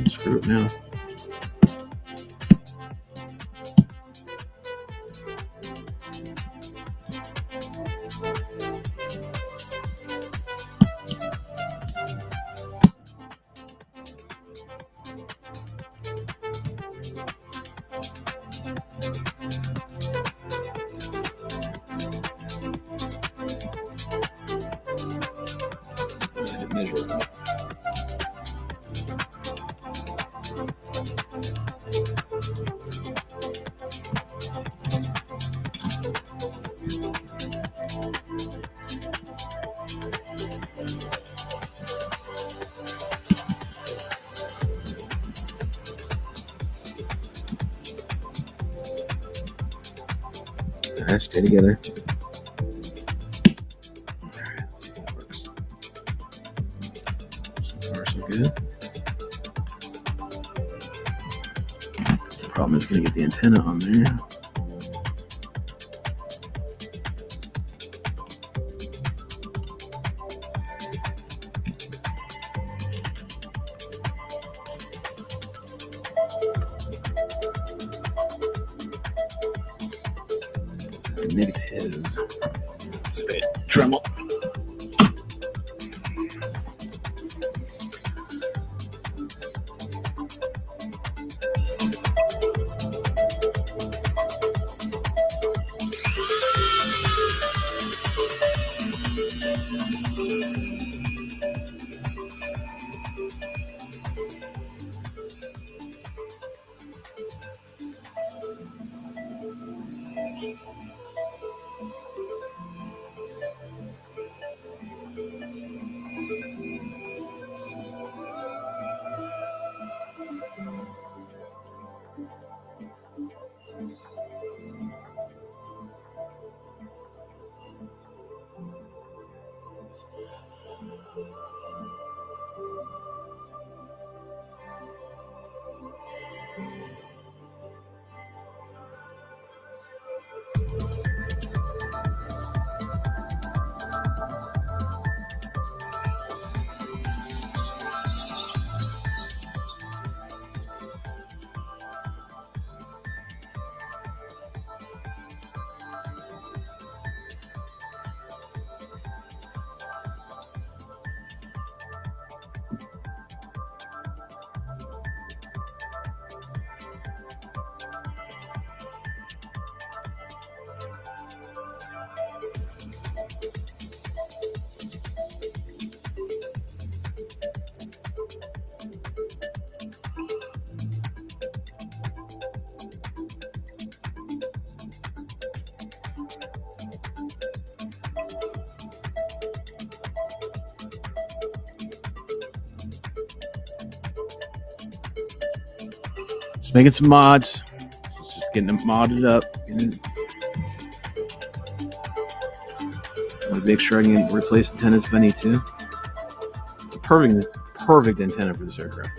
Screw it now. Measure it up. Alright, stay together. Alright, let's see if that works. So far, so good. The problem is going to get the antenna on there. Negative. It's a bit Dremel. Just making some mods. Just getting them modded up. I'm gonna make sure I can replace antennas if I need to. It's a perfect antenna for this aircraft.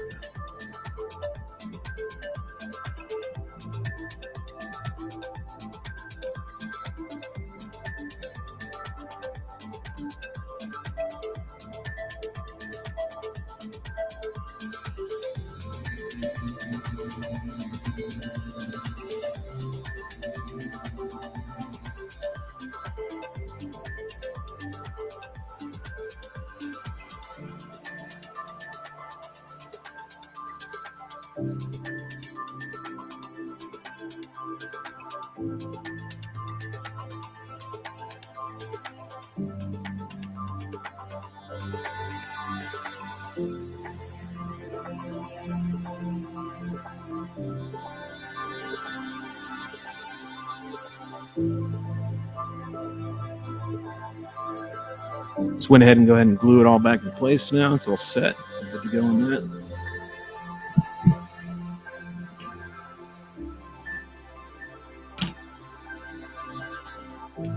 Just went ahead and glue it all back in place now. It's all set. Good to go on that.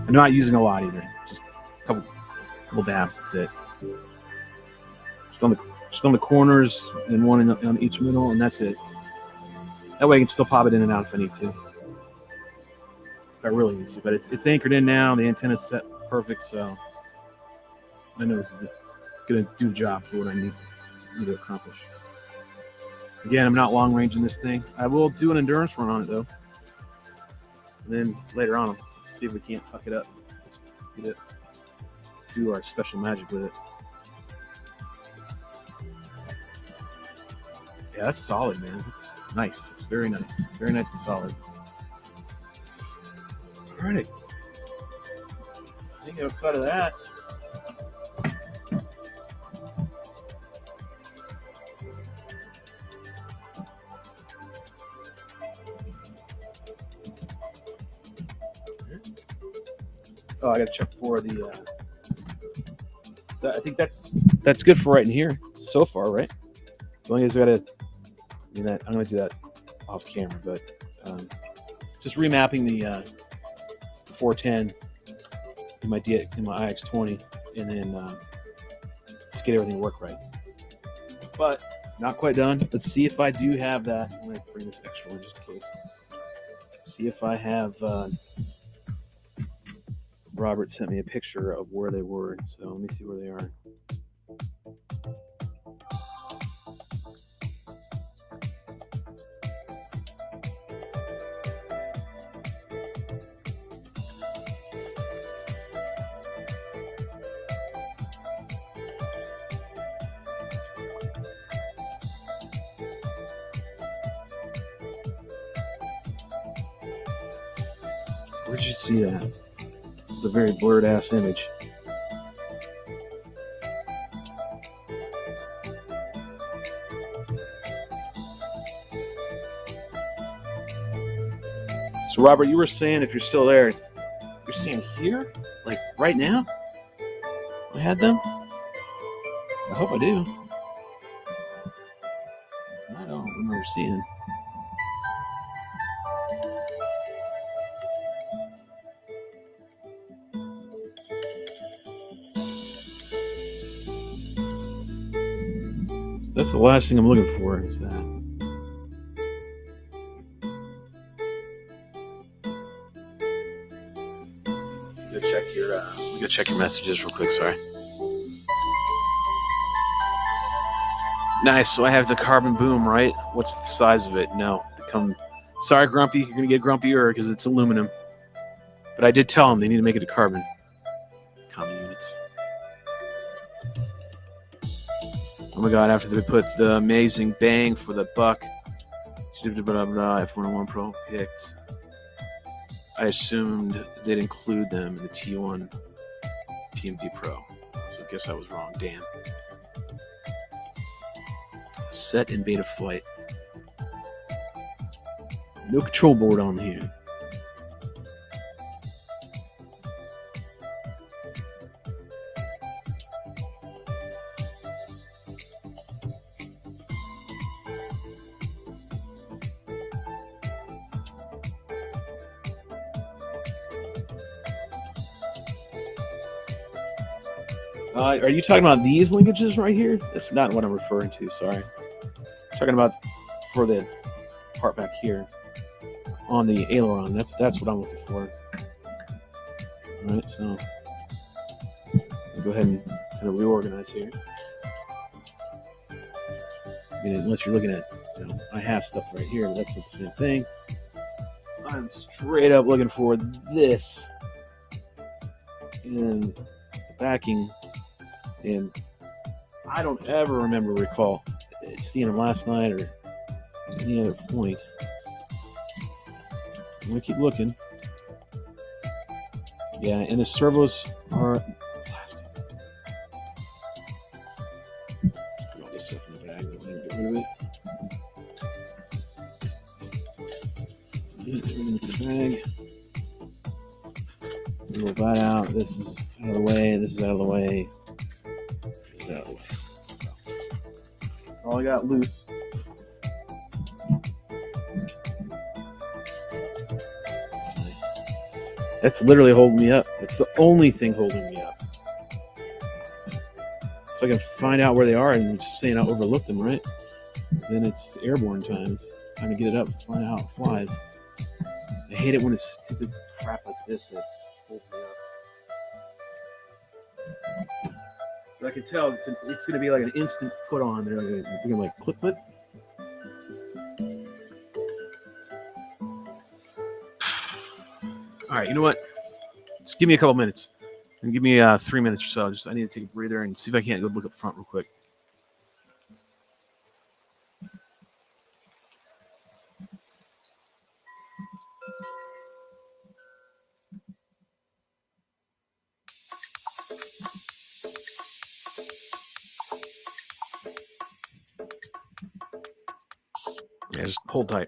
I'm not using a lot either. Just a couple dabs. That's it. Just on the corners and one on each middle, and that's it. That way I can still pop it in and out if I need to. If I really need to. But it's anchored in now. The antenna's set perfect, so I know this is going to do the job for what I need to accomplish. Again, I'm not long ranging this thing. I will do an endurance run on it though. And then later on, let's see if we can't fuck it up. Let's get it. Do our special magic with it. Yeah, that's solid, man. It's nice. It's very nice. It's very nice and solid. All right. I think outside of that, oh, I got to check for the. I think that's good for right in here so far, right? The only thing is I got to. I'm going to do that off camera, but just remapping the 410 in my IX20, and then to get everything to work right. But not quite done. Let's see if I do have that. I'm going to bring this extra one just in case. See if I have. Robert sent me a picture of where they were, so let me see where they are. Where did you see that? It's a very blurred ass image. So Robert, you were saying, if you're still there, you're saying here? Like right now? I had them? I hope I do. I don't remember seeing. That's the last thing I'm looking for, is that. Go check your messages real quick, sorry. Nice, so I have the carbon boom, right? What's the size of it? No. Sorry, Grumpy, you're gonna get grumpier because it's aluminum. But I did tell them they need to make it a carbon. Common units. Oh my god, after they put the amazing bang for the buck, F101 Pro picked, I assumed they'd include them in the T1 PMD Pro. So I guess I was wrong. Damn. Set in beta flight. No control board on here. Are you talking about these linkages right here? That's not what I'm referring to, sorry. I'm talking about for the part back here on the aileron. That's what I'm looking for. All right, so I'll go ahead and kind of reorganize here. I mean, unless you're looking at Now, I have stuff right here, but that's not the same thing. I'm straight up looking for this and the backing, and I don't ever recall seeing them last night or any other point. I'm gonna keep looking. Yeah, and the servos are plastic. Put all this stuff in the bag. I'm gonna get rid of it. Get it into the bag. Roll that out. This is out of the way. This is out of the way. This is out of the way. All I got loose. That's literally holding me up. It's the only thing holding me up. So I can find out where they are and just saying I overlooked them, right? Then it's airborne time. It's time to get it up, find out how it flies. I hate it when it's stupid crap like this that holds me up. So I can tell it's going to be like an instant put on. They're going to like clip it. All right, you know what? Just give me a couple minutes. And give me 3 minutes or so. I need to take a breather and see if I can't go look up front real quick. Yeah, just hold tight.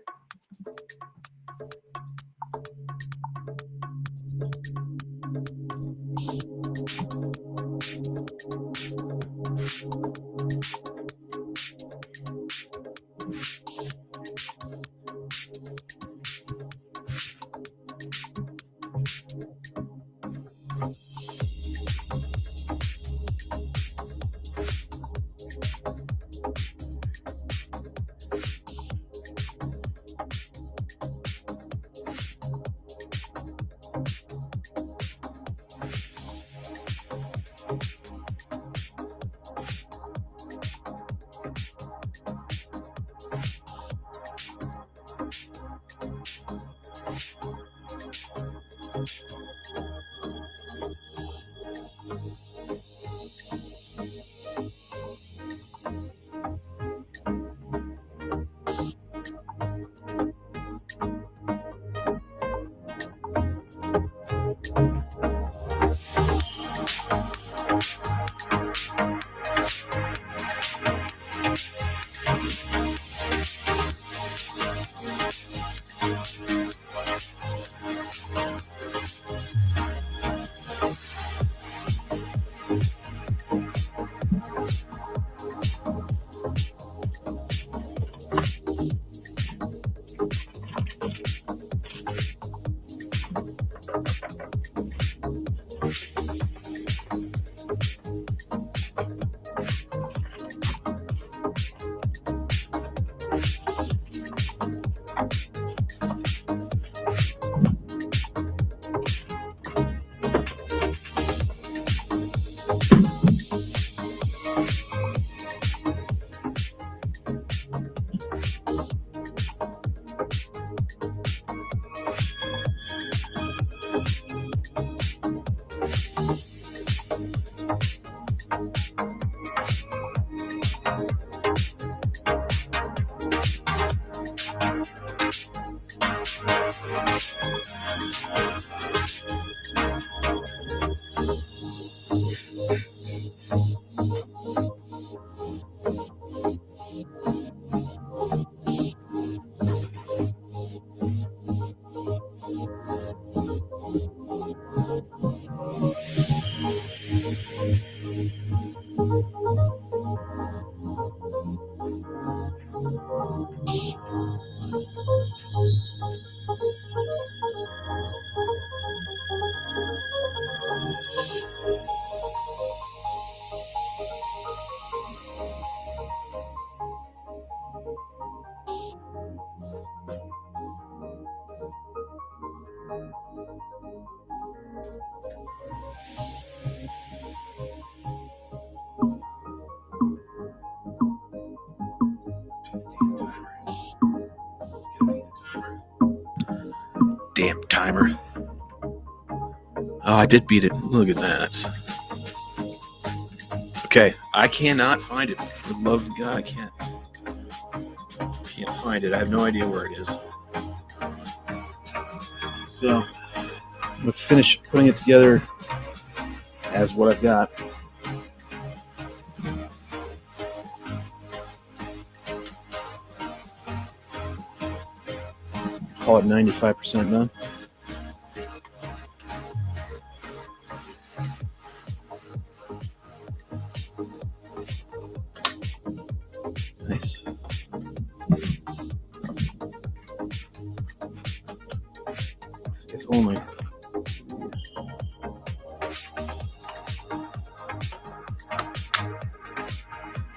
timer. Oh, I did beat it. Look at that. Okay, I cannot find it. For the love of God, I can't find it. I have no idea where it is. So I'm gonna finish putting it together as what I've got. Call it 95% done. Nice. If only.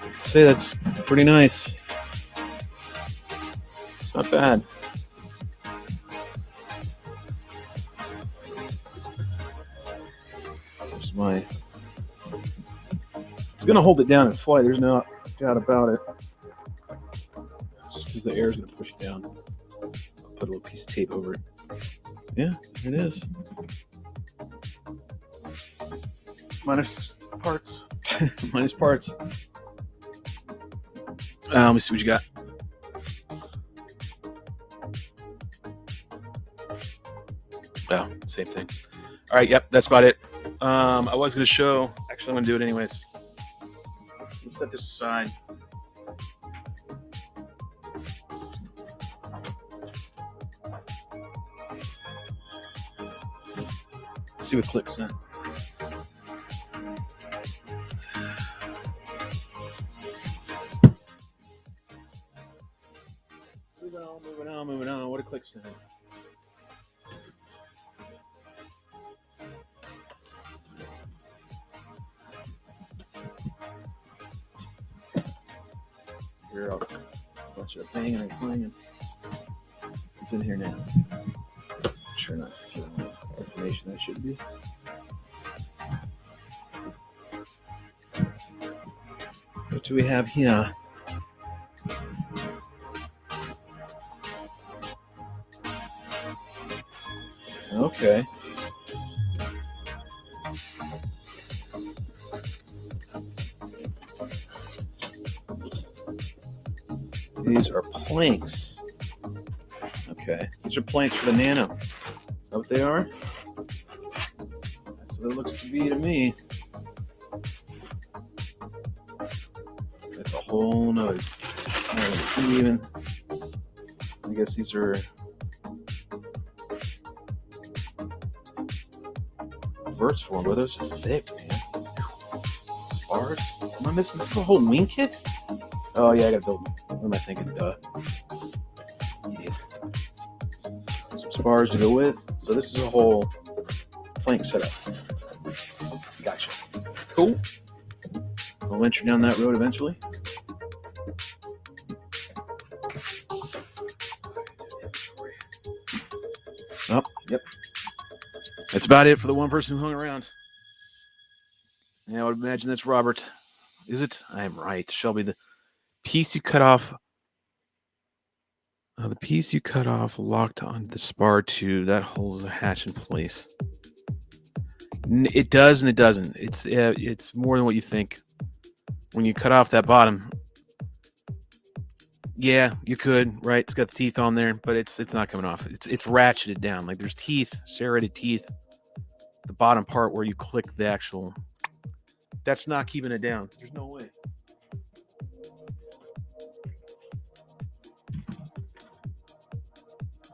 I'd say that's pretty nice. It's not bad. There's my. It's gonna hold it down in flight. There's no doubt about it. Just because the air is gonna push it down. I'll put a little piece of tape over it. Yeah, it is. Minus parts. Minus parts. Let me see what you got. Oh, same thing. All right, yep, that's about it. I was going to show. Actually, I'm going to do it anyways. Let's set this aside. Let's see what clicks in. Moving on. What a clicks in. Here, a bunch of banging and clanging. It's in here now. Sure not giving me information that should be. What do we have here? Okay. These are planks. Okay. These are planks for the Nano. Is that what they are? That's what it looks to be to me. That's a whole nother even. I guess these are verts for them, but those are thick, man. Spars? Am I missing? This is the whole wing kit? Oh yeah, I gotta build them. What am I thinking? Duh. Yes. Some spars to go with. So this is a whole plank setup. Gotcha. Cool. I'll venture down that road eventually. Oh, yep. That's about it for the one person who hung around. Yeah, I would imagine that's Robert. Is it? I am right. Shelby, the piece you cut off. The piece you cut off locked onto the spar tube that holds the hatch in place. It does and it doesn't. It's more than what you think. When you cut off that bottom, yeah, you could, right? It's got the teeth on there, but it's not coming off. It's ratcheted down. Like there's teeth, serrated teeth. The bottom part where you click the actual. That's not keeping it down. There's no way.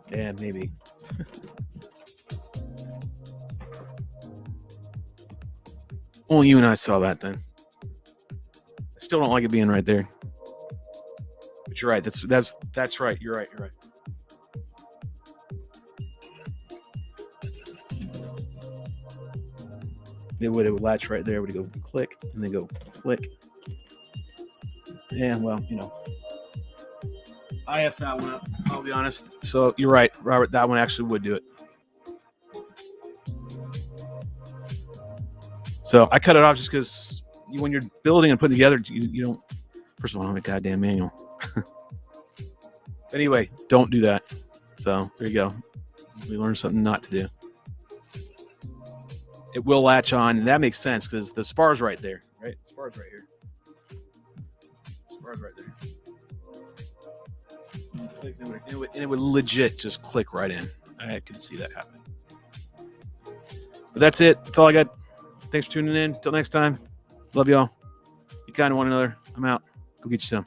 Yeah, maybe. Well, you and I saw that then. I still don't like it being right there. But you're right. That's right. You're right. It would latch right there. It would go click and then go click. Yeah, well, I have that one up. I'll be honest. So you're right, Robert. That one actually would do it. So I cut it off just because when you're building and putting together, you don't. First of all, I'm a goddamn manual. Anyway, don't do that. So there you go. We learned something not to do. It will latch on, and that makes sense because the spar's right there, right? The spar's right here. Spar's right there. And it would legit just click right in. I can see that happening. But that's it. That's all I got. Thanks for tuning in. Till next time. Love y'all. Be kind to one another. I'm out. Go get you some.